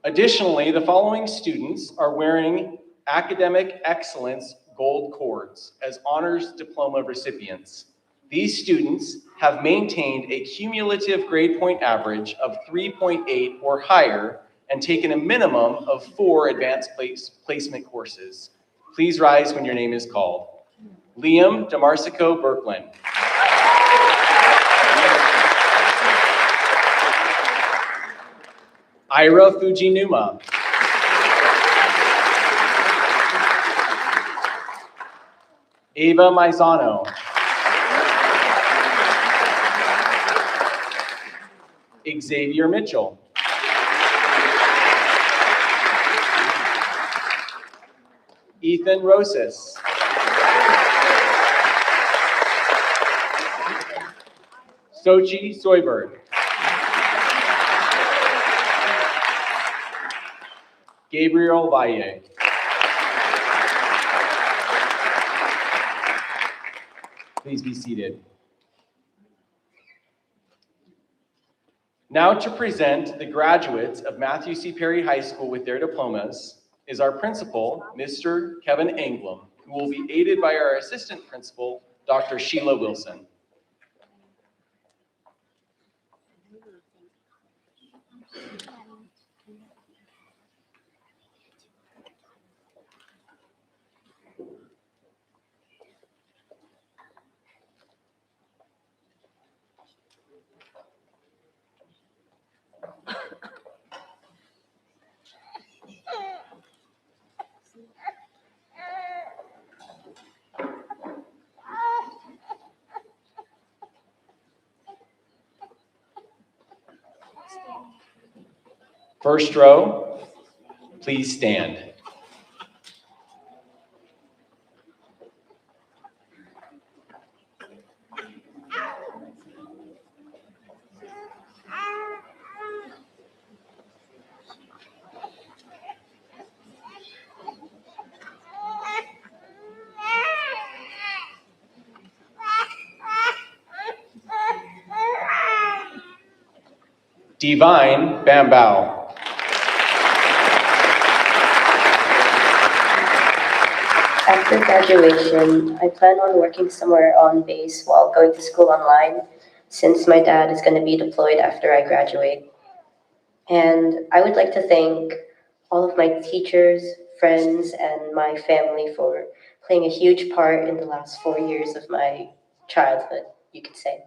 Additionally, the following students are wearing Academic Excellence Gold Cords as honors diploma recipients. These students have maintained a cumulative grade point average of 3.8 or higher and taken a minimum of 4 advanced placement courses. Please rise when your name is called. Liam DeMarsico Berkland. Ira Fujinuma. Ava Maizano. Xavier Mitchell. Ethan Rosas. Sochi Soyberg. Gabriel Valle. Please be seated. Now to present the graduates of Matthew C. Perry High School with their diplomas is our principal, Mr. Kevin Anglum, who will be aided by our assistant principal, Dr. Sheila Wilson. First row, please stand. Divine Bambao.
After graduation, I plan on working somewhere on base while going to school online, since my dad is going to be deployed after I graduate. And I would like to thank all of my teachers, friends, and my family for playing a huge part in the last 4 years of my childhood, you could say.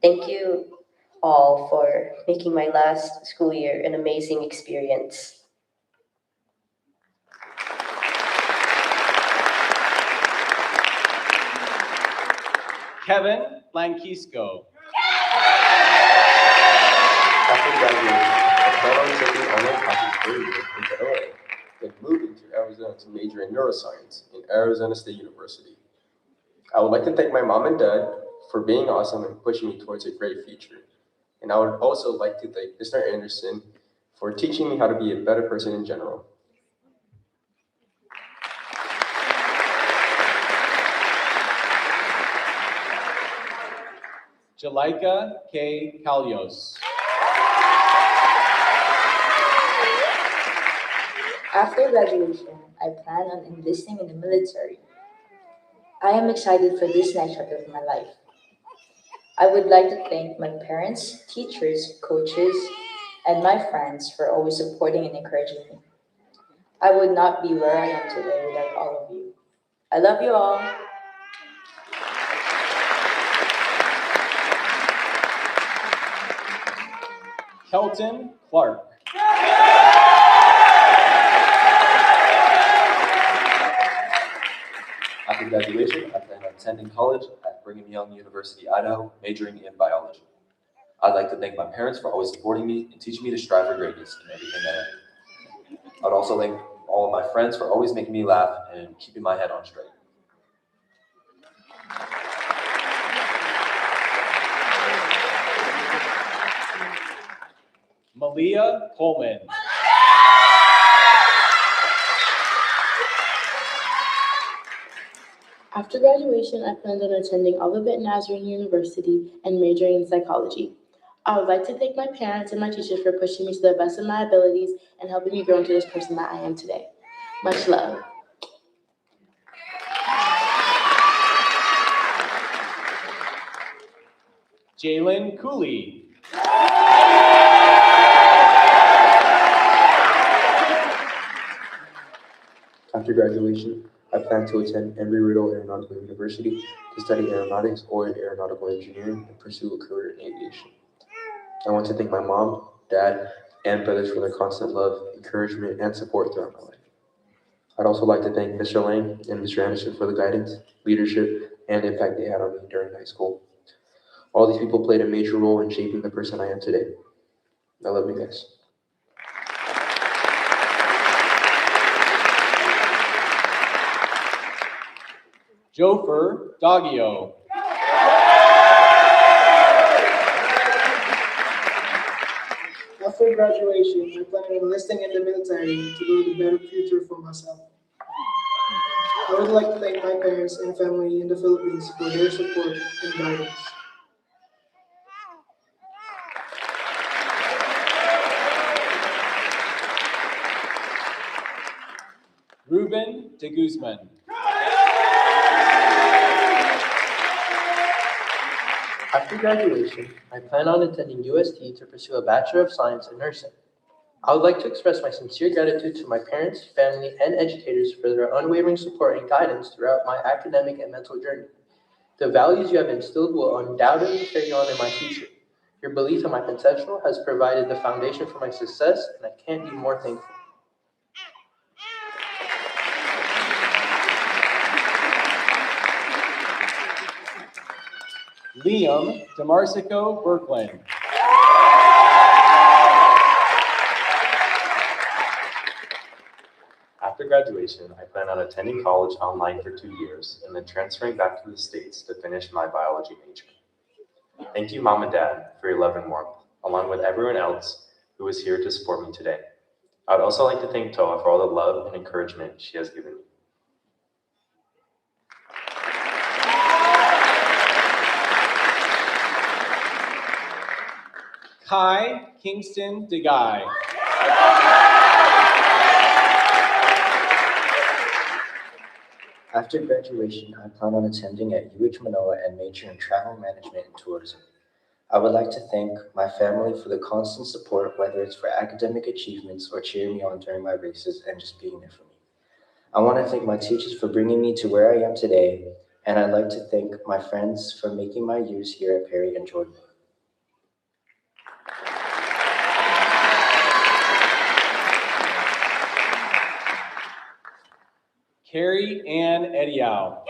Thank you all for making my last school year an amazing experience.
Kevin Blanquisco.
After graduation, I plan on taking online classes for a year in LA, then moving to Arizona to major in neuroscience in Arizona State University. I would like to thank my mom and dad for being awesome and pushing me towards a great future. And I would also like to thank Mr. Anderson for teaching me how to be a better person in general.
Jalika K. Kalios.
After graduation, I plan on enlisting in the military. I am excited for this next chapter of my life. I would like to thank my parents, teachers, coaches, and my friends for always supporting and encouraging me. I would not be where I am today without all of you. I love you all.
Kelton Clark.
After graduation, I plan on attending college at Brigham Young University, Idaho, majoring in biology. I'd like to thank my parents for always supporting me and teaching me to strive for greatness in everything that I do. I'd also thank all of my friends for always making me laugh and keeping my head on straight.
Malia Coleman.
After graduation, I planned on attending Olivet Nazarene University and majoring in psychology. I would like to thank my parents and my teachers for pushing me to the best of my abilities and helping me grow into this person that I am today. Much love.
Jalen Cooley.
After graduation, I plan to attend Embry-Riddle Aeronautical University to study aeronautics or aeronautical engineering and pursue a career in aviation. I want to thank my mom, dad, and brothers for their constant love, encouragement, and support throughout my life. I'd also like to thank Mr. Lang and Mr. Anderson for the guidance, leadership, and impact they had on me during high school. All these people played a major role in shaping the person I am today. I love you guys.
Jofer Doggio.
After graduation, I plan on enlisting in the military to build a better future for myself. I would like to thank my parents and family in the Philippines for their support and guidance.
Ruben de Guzman.
After graduation, I plan on attending UST to pursue a Bachelor of Science in Nursing. I would like to express my sincere gratitude to my parents, family, and educators for their unwavering support and guidance throughout my academic and mental journey. The values you have instilled will undoubtedly carry on in my future. Your belief in my potential has provided the foundation for my success, and I can't be more thankful.
Liam DeMarsico Berkland.
After graduation, I plan on attending college online for 2 years and then transferring back to the States to finish my biology major. Thank you, Mom and Dad, for your love and warmth, along with everyone else who is here to support me today. I would also like to thank Toa for all the love and encouragement she has given me.
Kai Kingston DeGuy.
After graduation, I plan on attending at UH Manoa and major in travel management and tourism. I would like to thank my family for the constant support, whether it's for academic achievements or cheering me on during my races and just being there for me. I want to thank my teachers for bringing me to where I am today, and I'd like to thank my friends for making my years here at Perry enjoyable.
Carrie Ann Ediao.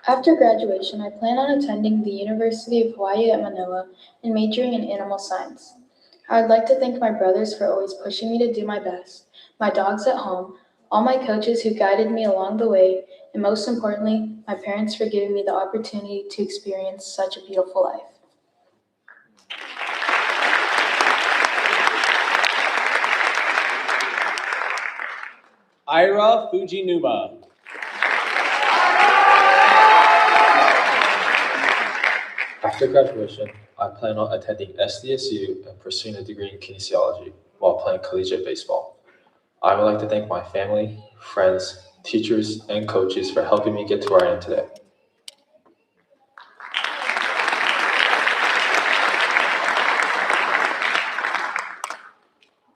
After graduation, I plan on attending the University of Hawaii at Manoa and majoring in animal science. I would like to thank my brothers for always pushing me to do my best, my dogs at home, all my coaches who guided me along the way, and most importantly, my parents for giving me the opportunity to experience such a beautiful life.
Ira Fujinuma.
After graduation, I plan on attending SDSU and pursuing a degree in kinesiology while playing collegiate baseball. I would like to thank my family, friends, teachers, and coaches for helping me get to where I am today.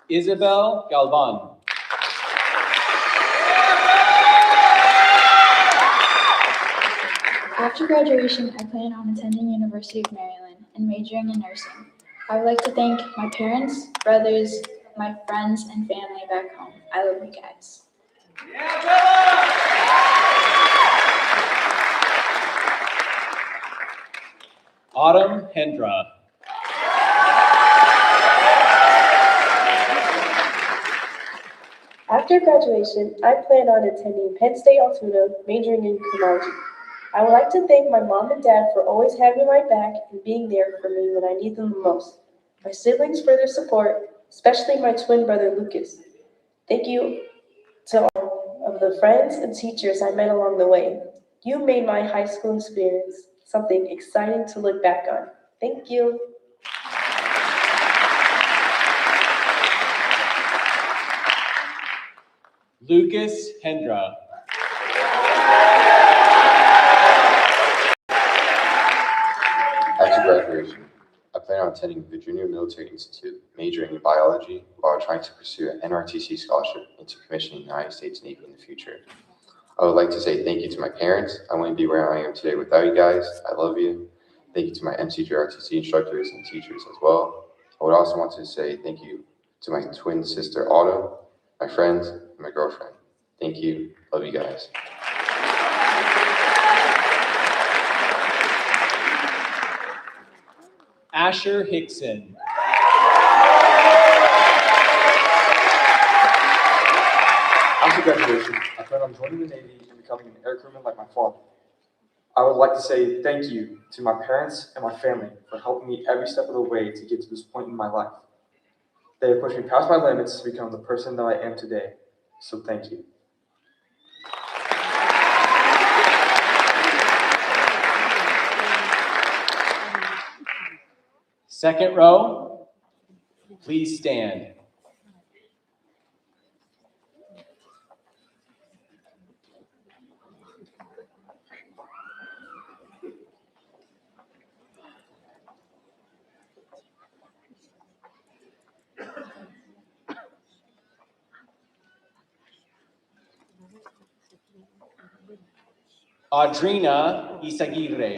Isabel Galvan.
After graduation, I plan on attending University of Maryland and majoring in nursing. I would like to thank my parents, brothers, my friends, and family back home. I love you guys.
Autumn Hendra.
After graduation, I plan on attending Penn State Altoona, majoring in criminology. I would like to thank my mom and dad for always having my back and being there for me when I need them the most. My siblings for their support, especially my twin brother Lucas. Thank you to all of the friends and teachers I met along the way. You made my high school experience something exciting to look back on. Thank you.
Lucas Hendra.
After graduation, I plan on attending Virginia Military Institute, majoring in biology while trying to pursue an NRTC scholarship into commissioning the United States Navy in the future. I would like to say thank you to my parents. I wouldn't be where I am today without you guys. I love you. Thank you to my MCGRTC instructors and teachers as well. I would also want to say thank you to my twin sister Autumn, my friends, and my girlfriend. Thank you. Love you guys.
Asher Hickson.
After graduation, I plan on joining the Navy and becoming an air crewman like my father. I would like to say thank you to my parents and my family for helping me every step of the way to get to this point in my life. They have pushed me past my limits to become the person that I am today, so thank you.
Second row, please stand. Audrina Isaguirre.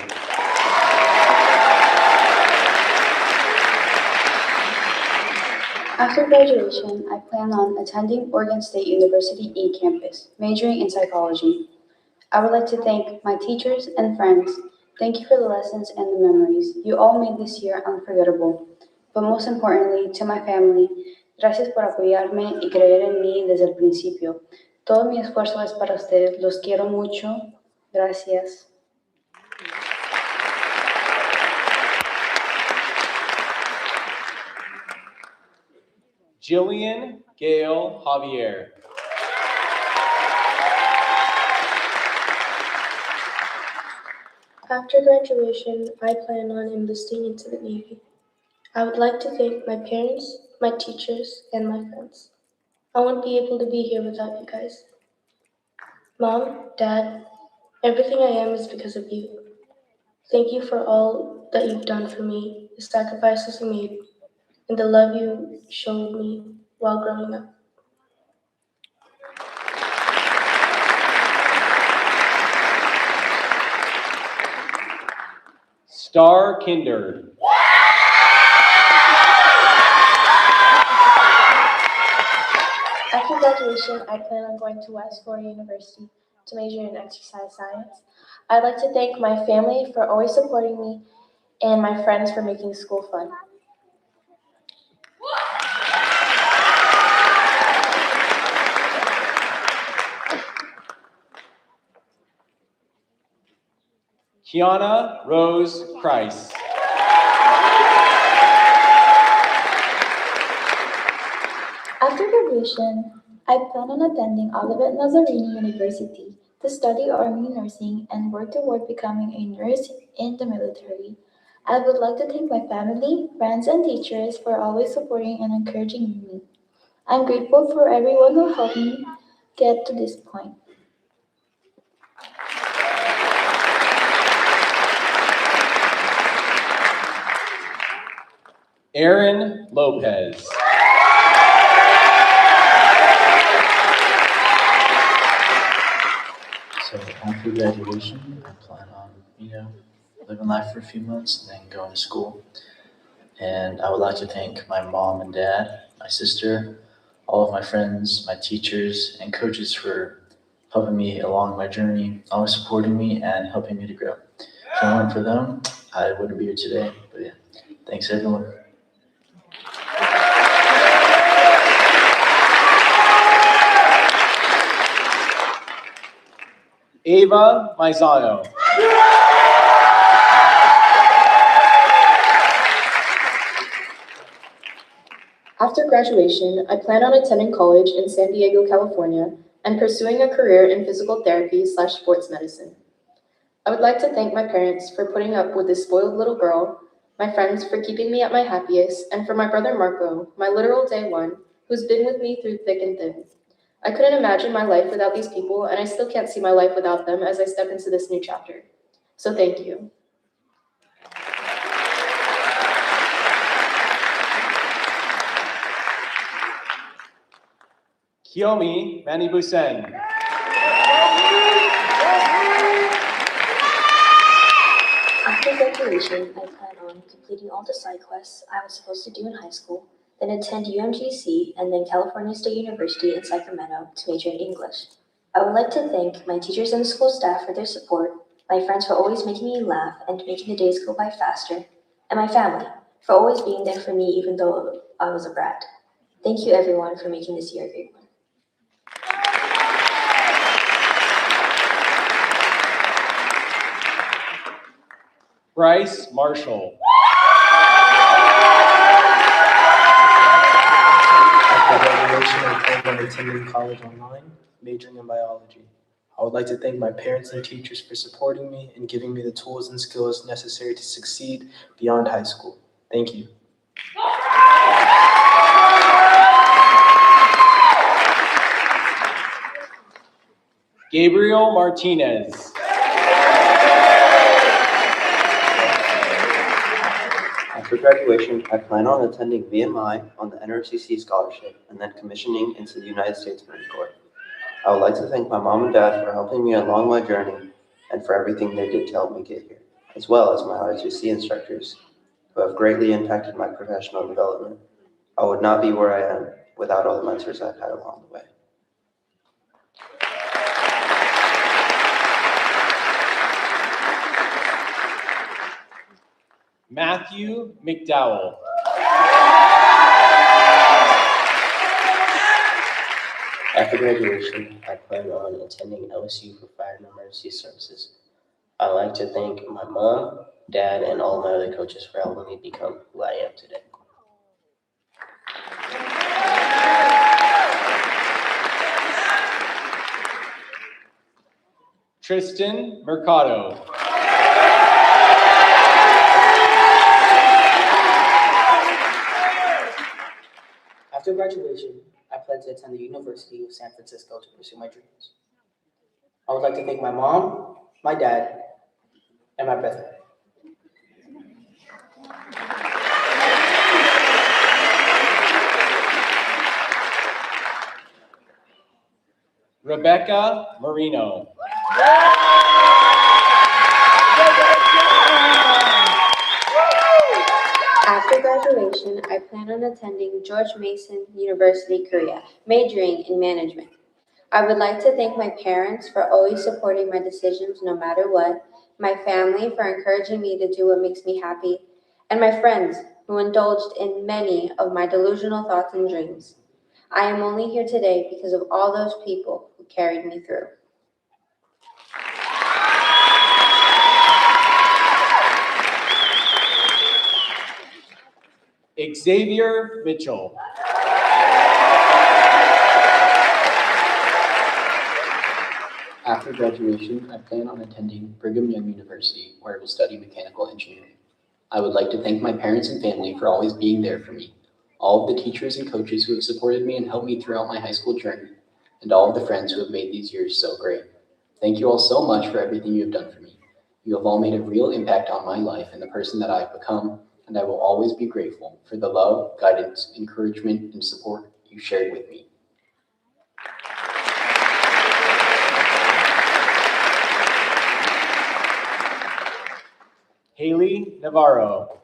After graduation, I plan on attending Oregon State University eCampus, majoring in psychology. I would like to thank my teachers and friends. Thank you for the lessons and the memories. You all made this year unforgettable. But most importantly, to my family, gracias por apoyarme y creer en mí desde el principio. Todo mi esfuerzo es para ustedes. Los quiero mucho. Gracias.
Jillian Gail Javier.
After graduation, I plan on enlisting into the Navy. I would like to thank my parents, my teachers, and my friends. I wouldn't be able to be here without you guys. Mom, Dad, everything I am is because of you. Thank you for all that you've done for me, the sacrifices you made, and the love you showed me while growing up.
Star Kinder.
After graduation, I plan on going to West Florida University to major in exercise science. I'd like to thank my family for always supporting me and my friends for making school fun.
Kiana Rose Price.
After graduation, I plan on attending Olivet Nazarene University to study Army nursing and work toward becoming a nurse in the military. I would like to thank my family, friends, and teachers for always supporting and encouraging me. I'm grateful for everyone who helped me get to this point.
Aaron Lopez.
So after graduation, I plan on, living life for a few months and then going to school. And I would like to thank my mom and dad, my sister, all of my friends, my teachers, and coaches for helping me along my journey, always supporting me and helping me to grow. If it weren't for them, I wouldn't be here today. But yeah, thanks everyone.
Ava Maizano.
After graduation, I plan on attending college in San Diego, California, and pursuing a career in physical therapy/sports medicine. I would like to thank my parents for putting up with this spoiled little girl, my friends for keeping me at my happiest, and for my brother Marco, my literal day one, who's been with me through thick and thin. I couldn't imagine my life without these people, and I still can't see my life without them as I step into this new chapter. So thank you.
Kiyomi Manibusen.
After graduation,
graduation, I plan on completing all the side quests I was supposed to do in high school, then attend UMGC and then California State University in Sacramento to major in English. I would like to thank my teachers and school staff for their support, my friends for always making me laugh and making the days go by faster, and my family for always being there for me even though I was a brat. Thank you everyone for making this year a great one.
Bryce Marshall.
After graduation, I plan on attending college online, majoring in biology. I would like to thank my parents and teachers for supporting me and giving me the tools and skills necessary to succeed beyond high school. Thank you.
Gabriel Martinez.
After graduation, I plan on attending VMI on the NRCC scholarship and then commissioning into the United States Marine Corps. I would like to thank my mom and dad for helping me along my journey and for everything they did to help me get here, as well as my ROTC instructors who have greatly impacted my professional development. I would not be where I am without all the mentors I've had along the way.
Matthew McDowell.
After graduation, I plan on attending LSU for Fire and Emergency Services. I'd like to thank my mom, dad, and all my other coaches for helping me become who I am today.
Tristan Mercado.
After graduation, I plan to attend the University of San Francisco to pursue my dreams. I would like to thank my mom, my dad, and my brother.
Rebecca Marino.
After graduation, I plan on attending George Mason University, Korea, majoring in management. I would like to thank my parents for always supporting my decisions no matter what, my family for encouraging me to do what makes me happy, and my friends who indulged in many of my delusional thoughts and dreams. I am only here today because of all those people who carried me through.
Xavier Mitchell.
After graduation, I plan on attending Brigham Young University, where I will study mechanical engineering. I would like to thank my parents and family for always being there for me, all of the teachers and coaches who have supported me and helped me throughout my high school journey, and all of the friends who have made these years so great. Thank you all so much for everything you have done for me. You have all made a real impact on my life and the person that I have become, and I will always be grateful for the love, guidance, encouragement, and support you shared with me.
Haley Navarro.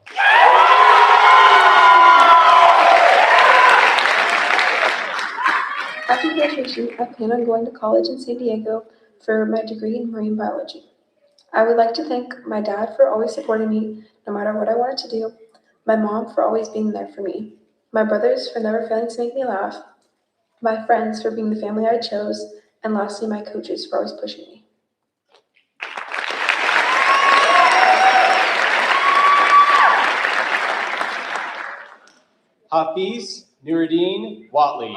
After graduation, I plan on going to college in San Diego for my degree in marine biology. I would like to thank my dad for always supporting me no matter what I wanted to do, my mom for always being there for me, my brothers for never failing to make me laugh, my friends for being the family I chose, and lastly, my coaches for always pushing me.
Hafiz Nuruddin Watley.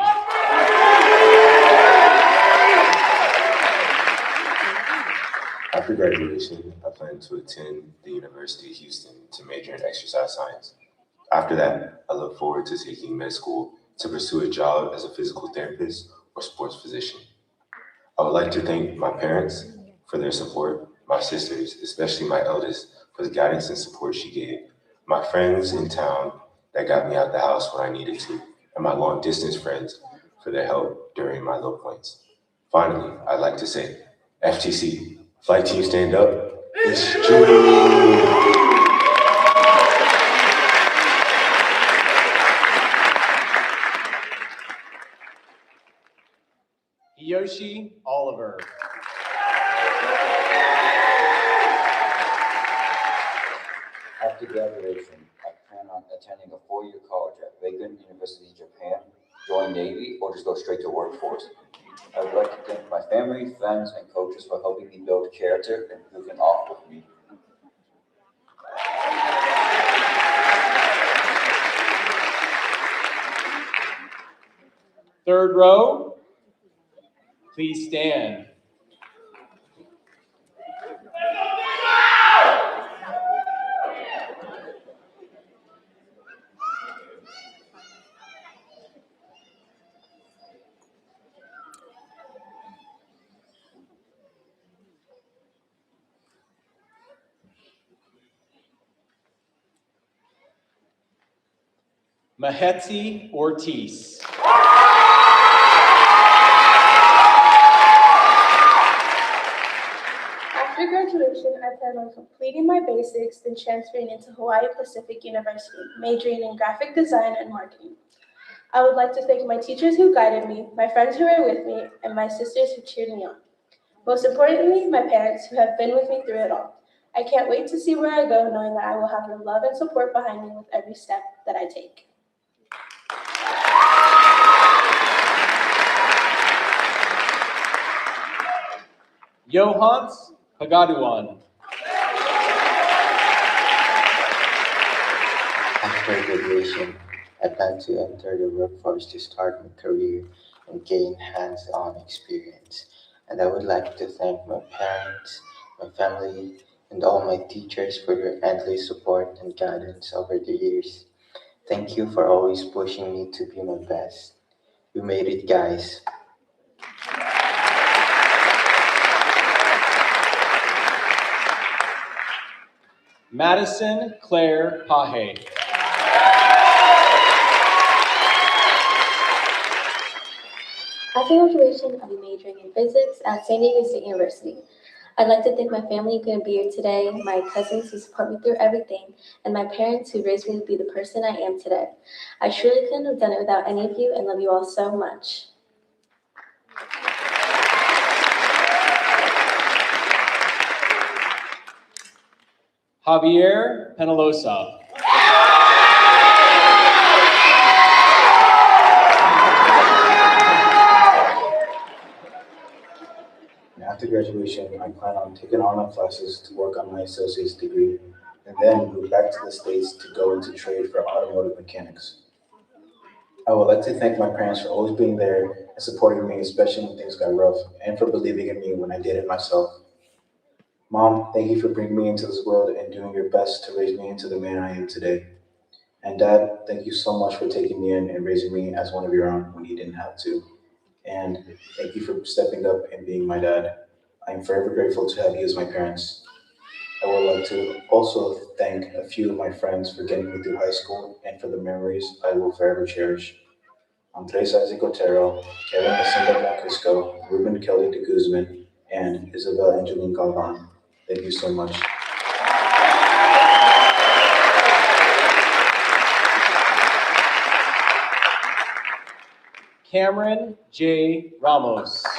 After graduation, I plan to attend the University of Houston to major in exercise science. After that, I look forward to taking med school to pursue a job as a physical therapist or sports physician. I would like to thank my parents for their support, my sisters, especially my eldest, for the guidance and support she gave, my friends in town that got me out the house when I needed to, and my long distance friends for their help during my low points. Finally, I'd like to say, FTC, flight team stand up, it's Judy.
Yoshi Oliver.
After graduation, I plan on attending a four-year college at Reigan University, Japan, join Navy, or just go straight to workforce. I would like to thank my family, friends, and coaches for helping me build character and proving off with me.
Third row, please stand. Mahetzi Ortiz.
After graduation, I plan on completing my basics, then transferring into Hawaii Pacific University, majoring in graphic design and marketing. I would like to thank my teachers who guided me, my friends who were with me, and my sisters who cheered me on. Most importantly, my parents who have been with me through it all. I can't wait to see where I go, knowing that I will have their love and support behind me with every step that I take.
Johans Pagaduan.
After graduation, I plan to enter the workforce to start my career and gain hands-on experience. And I would like to thank my parents, my family, and all my teachers for their endless support and guidance over the years. Thank you for always pushing me to be my best. We made it, guys.
Madison Claire Pahe.
After graduation, I'll be majoring in physics at San Diego State University. I'd like to thank my family who couldn't be here today, my cousins who support me through everything, and my parents who raised me to be the person I am today. I truly couldn't have done it without any of you and love you all so much.
Javier Penalosa.
After graduation, I plan on taking online classes to work on my associate's degree and then move back to the States to go into trade for automotive mechanics. I would like to thank my parents for always being there and supporting me, especially when things got rough, and for believing in me when I did it myself. Mom, thank you for bringing me into this world and doing your best to raise me into the man I am today. And Dad, thank you so much for taking me in and raising me as one of your own when you didn't have to. And thank you for stepping up and being my dad. I am forever grateful to have you as my parents. I would like to also thank a few of my friends for getting me through high school and for the memories I will forever cherish. Andres Isaac Otero, Kevin Jacinto Francisco, Ruben Kelly de Guzman, and Isabel Angeline Galvan. Thank you so much.
Cameron J. Ramos.
I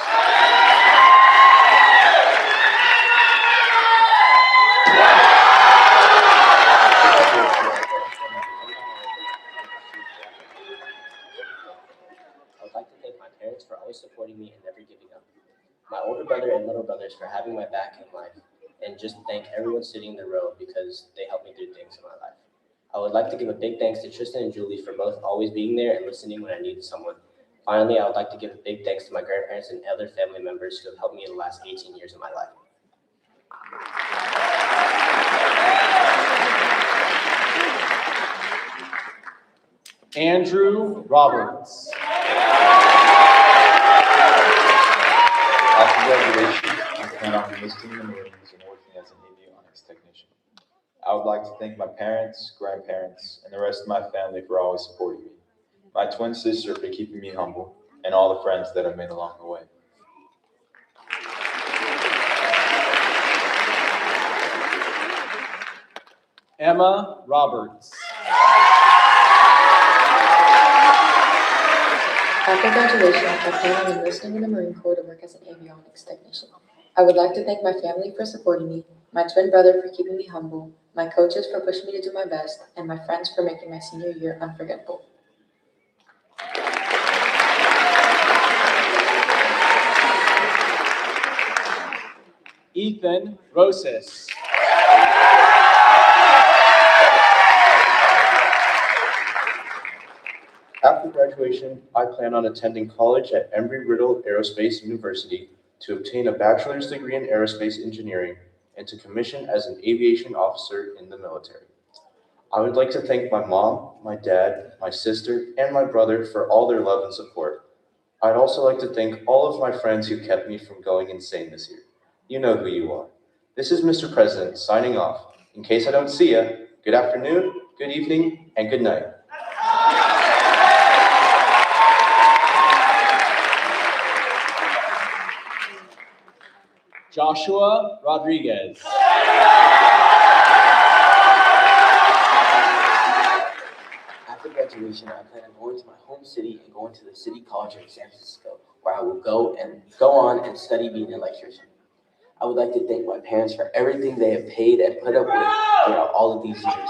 would like to thank my parents for always supporting me and never giving up. My older brother and little brothers for having my back in life. And just thank everyone sitting in the row because they helped me through things in my life. I would like to give a big thanks to Tristan and Julie for both always being there and listening when I needed someone. Finally, I would like to give a big thanks to my grandparents and other family members who have helped me in the last 18 years of my life.
Andrew Roberts.
After graduation, I plan on enlisting in the Marines and working as an avionics technician. I would like to thank my parents, grandparents, and the rest of my family for always supporting me, my twin sister for keeping me humble, and all the friends that I've made along the way.
Emma Roberts.
After graduation, I plan on enlisting in the Marine Corps to work as an avionics technician. I would like to thank my family for supporting me, my twin brother for keeping me humble, my coaches for pushing me to do my best, and my friends for making my senior year unforgettable.
Ethan Rosas.
After graduation, I plan on attending college at Embry-Riddle Aerospace University to obtain a bachelor's degree in aerospace engineering and to commission as an aviation officer in the military. I would like to thank my mom, my dad, my sister, and my brother for all their love and support. I'd also like to thank all of my friends who kept me from going insane this year. You know who you are. This is Mr. President signing off. In case I don't see you, good afternoon, good evening, and good night.
Joshua Rodriguez.
After graduation, I plan on going to my home city and going to the City College of San Francisco, where I will go on and study being an electrician. I would like to thank my parents for everything they have paid and put up with throughout all of these years.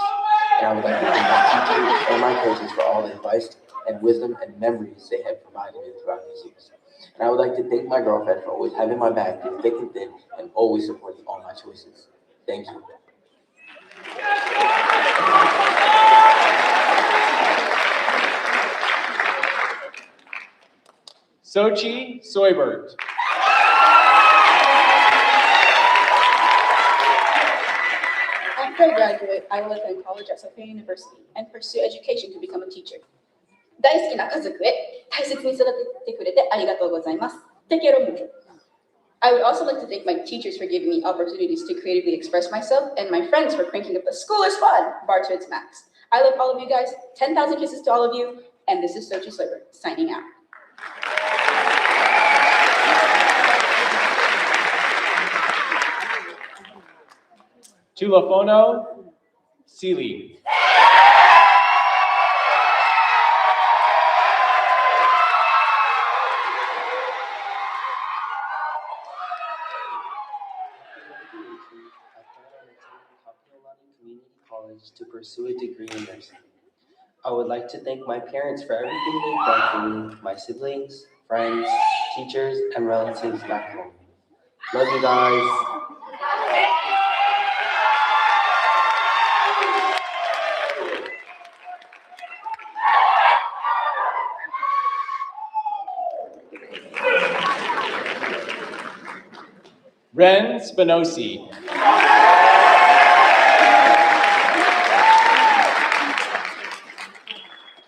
And I would like to thank my teachers and my coaches for all the advice and wisdom and memories they have provided me throughout these years. And I would like to thank my girlfriend for always having my back through thick and thin and always supporting all my choices. Thank you.
Sochi Soybert.
After I graduate, I will attend college at Sophia University and pursue education to become a teacher. 大好きな家族へ大切に育ててくれてありがとうございます。Te quiero mucho. I would also like to thank my teachers for giving me opportunities to creatively express myself and my friends for cranking up the school is fun bar to its max. I love all of you guys. 10,000 kisses to all of you. And this is Sochi Soybert signing out.
Tulafono Seeley.
To pursue a degree in nursing. I would like to thank my parents for everything they've done for me, my siblings, friends, teachers, and relatives back home. Love you guys.
Ren Spinosi.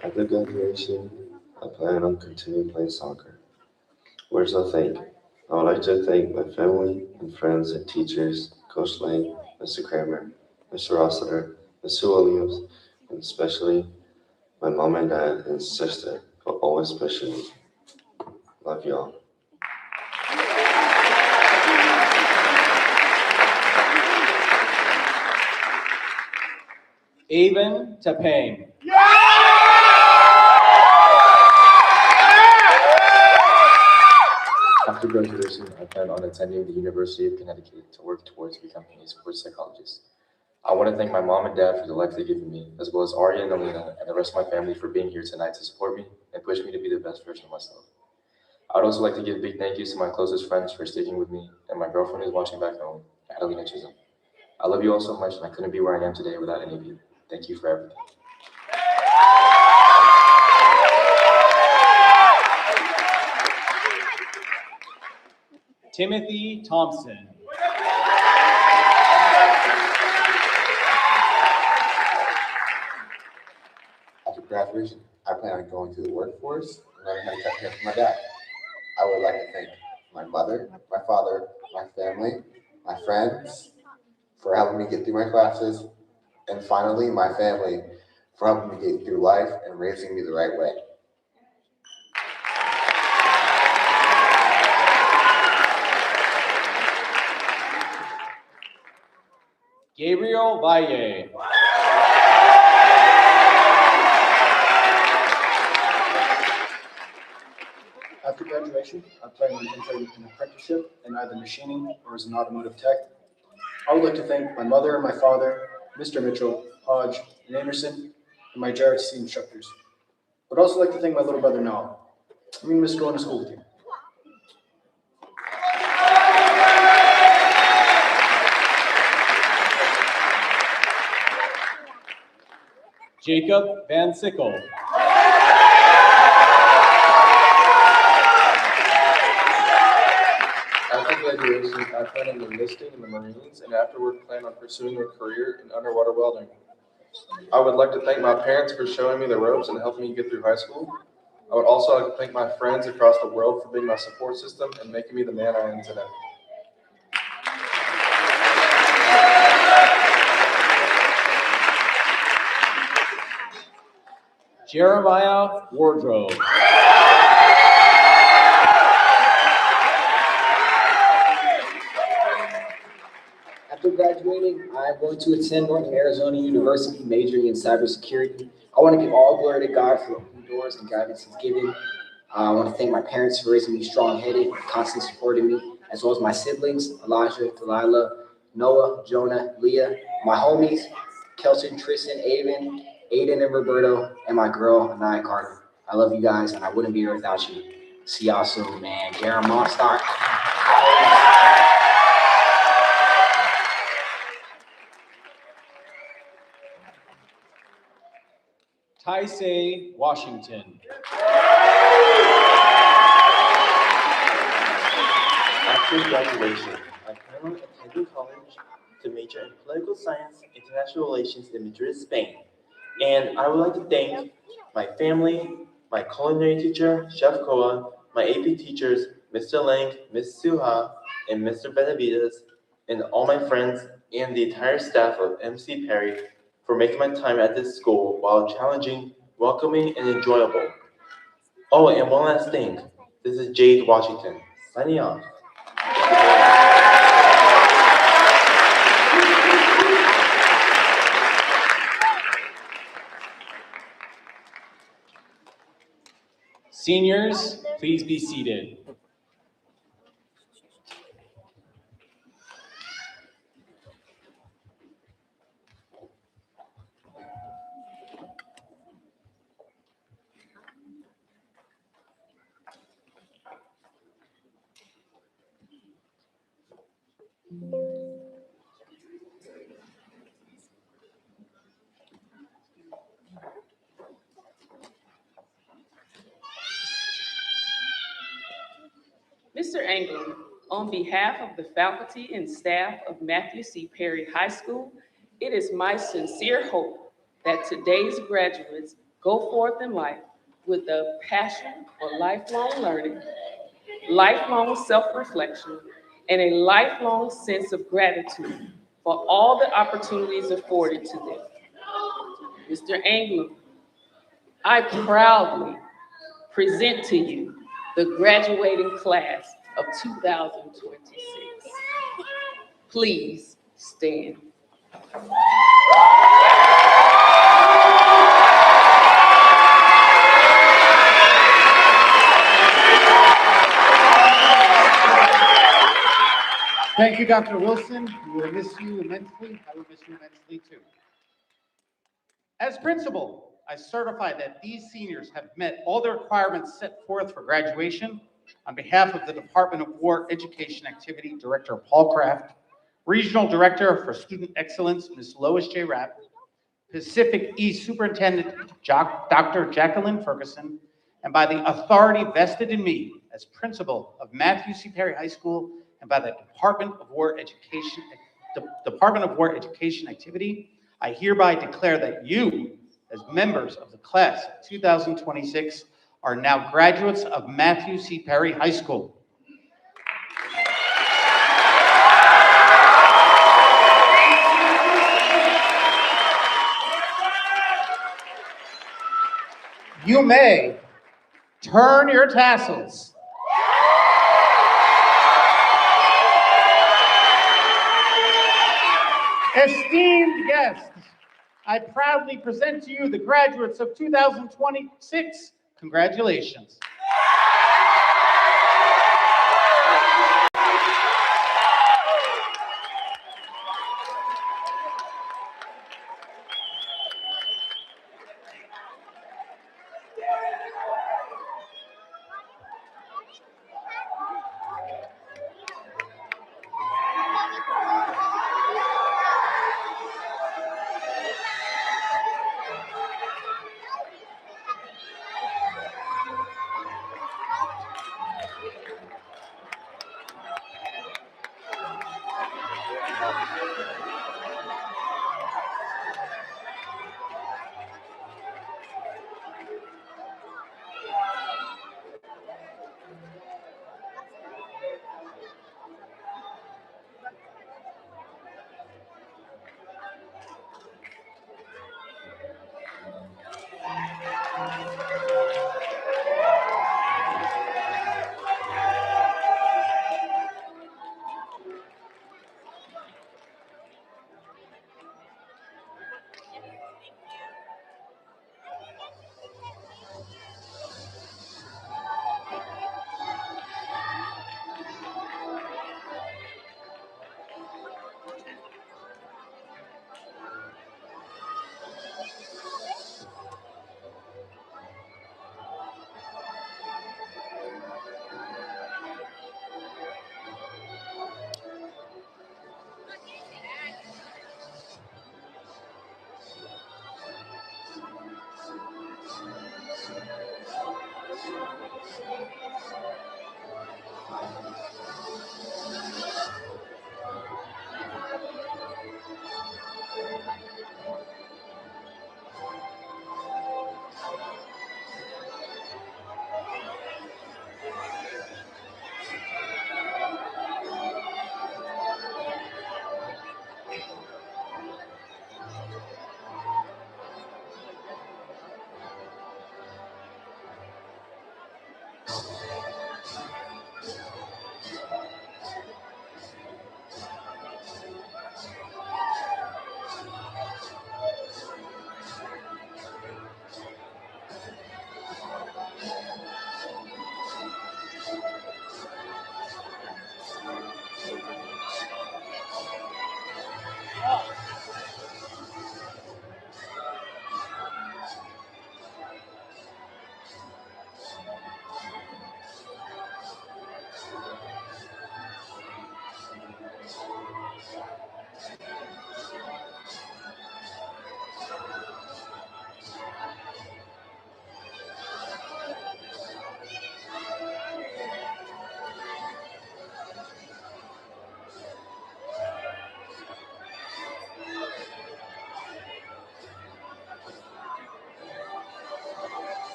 After graduation, I plan on continuing playing soccer. Words of thank. I would like to thank my family and friends and teachers, Coach Lang, Mr. Kramer, Mr. Rossiter, Mr. Williams, and especially my mom and dad and sister for always pushing me. Love y'all.
Avon Tapang.
After graduation, I plan on attending the University of Connecticut to work towards becoming a sports psychologist. I want to thank my mom and dad for the life they've given me, as well as Aria and Alina and the rest of my family for being here tonight to support me and push me to be the best version of myself. I would also like to give big thank yous to my closest friends for sticking with me and my girlfriend who's watching back home, Adelina Chisholm. I love you all so much and I couldn't be where I am today without any of you. Thank you for everything.
Timothy Thompson.
After graduation, I plan on going to the workforce and learning how to cut hair from my dad. I would like to thank my mother, my father, my family, my friends for helping me get through my classes, and finally, my family for helping me get through life and raising me the right way.
Gabriel Valle.
graduation, I plan on entering an apprenticeship in either machining or as an automotive tech. I would like to thank my mother and my father, Mr. Mitchell, Hodge, and Anderson, and my JRTC instructors. I would also like to thank my little brother Noah. I'm going to miss going to school with you.
Jacob Van Sickle.
After graduation, I plan on enlisting in the Marines and afterward plan on pursuing a career in underwater welding. I would like to thank my parents for showing me the ropes and helping me get through high school. I would also like to thank my friends across the world for being my support system and making me the man I am today.
Jeremiah Wardrobe.
After graduating, I'm going to attend Northern Arizona University, majoring in cybersecurity. I want to give all glory to God for opening doors and guidance He's given. I want to thank my parents for raising me strong-headed and constantly supporting me, as well as my siblings, Elijah, Delilah, Noah, Jonah, Leah, my homies, Kelson, Tristan, Aiden, and Roberto, and my girl, Anaya Carter. I love you guys, and I wouldn't be here without you. See y'all soon, man. Garen Monstock.
Taisei Washington.
After graduation, I plan on attending college to major in political science, international relations in Madrid, Spain. And I would like to thank my family, my culinary teacher, Chef Koa, my AP teachers, Mr. Lang, Ms. Suha, and Mr. Benavides, and all my friends and the entire staff of MC Perry for making my time at this school while challenging, welcoming, and enjoyable. Oh, and one last thing. This is Jade Washington, signing off.
Seniors, please be seated.
Mr. Anglin, on behalf of the faculty and staff of Matthew C. Perry High School, it is my sincere hope that today's graduates go forth in life with a passion for lifelong learning, lifelong self-reflection, and a lifelong sense of gratitude for all the opportunities afforded to them. Mr. Anglin, I proudly present to you the graduating class of 2026. Please stand.
Thank you, Dr. Wilson. We will miss you immensely. I will miss you immensely too. As principal, I certify that these seniors have met all the requirements set forth for graduation. On behalf of the Department of War Education Activity Director Paul Kraft, Regional Director for Student Excellence, Ms. Lois J. Rapp, Pacific East Superintendent Dr. Jacqueline Ferguson, and by the authority vested in me as principal of Matthew C. Perry High School and by the Department of War Education Activity, I hereby declare that you, as members of the class of 2026, are now graduates of Matthew C. Perry High School. You may turn your tassels. Esteemed guests, I proudly present to you the graduates of 2026. Congratulations. Thank you.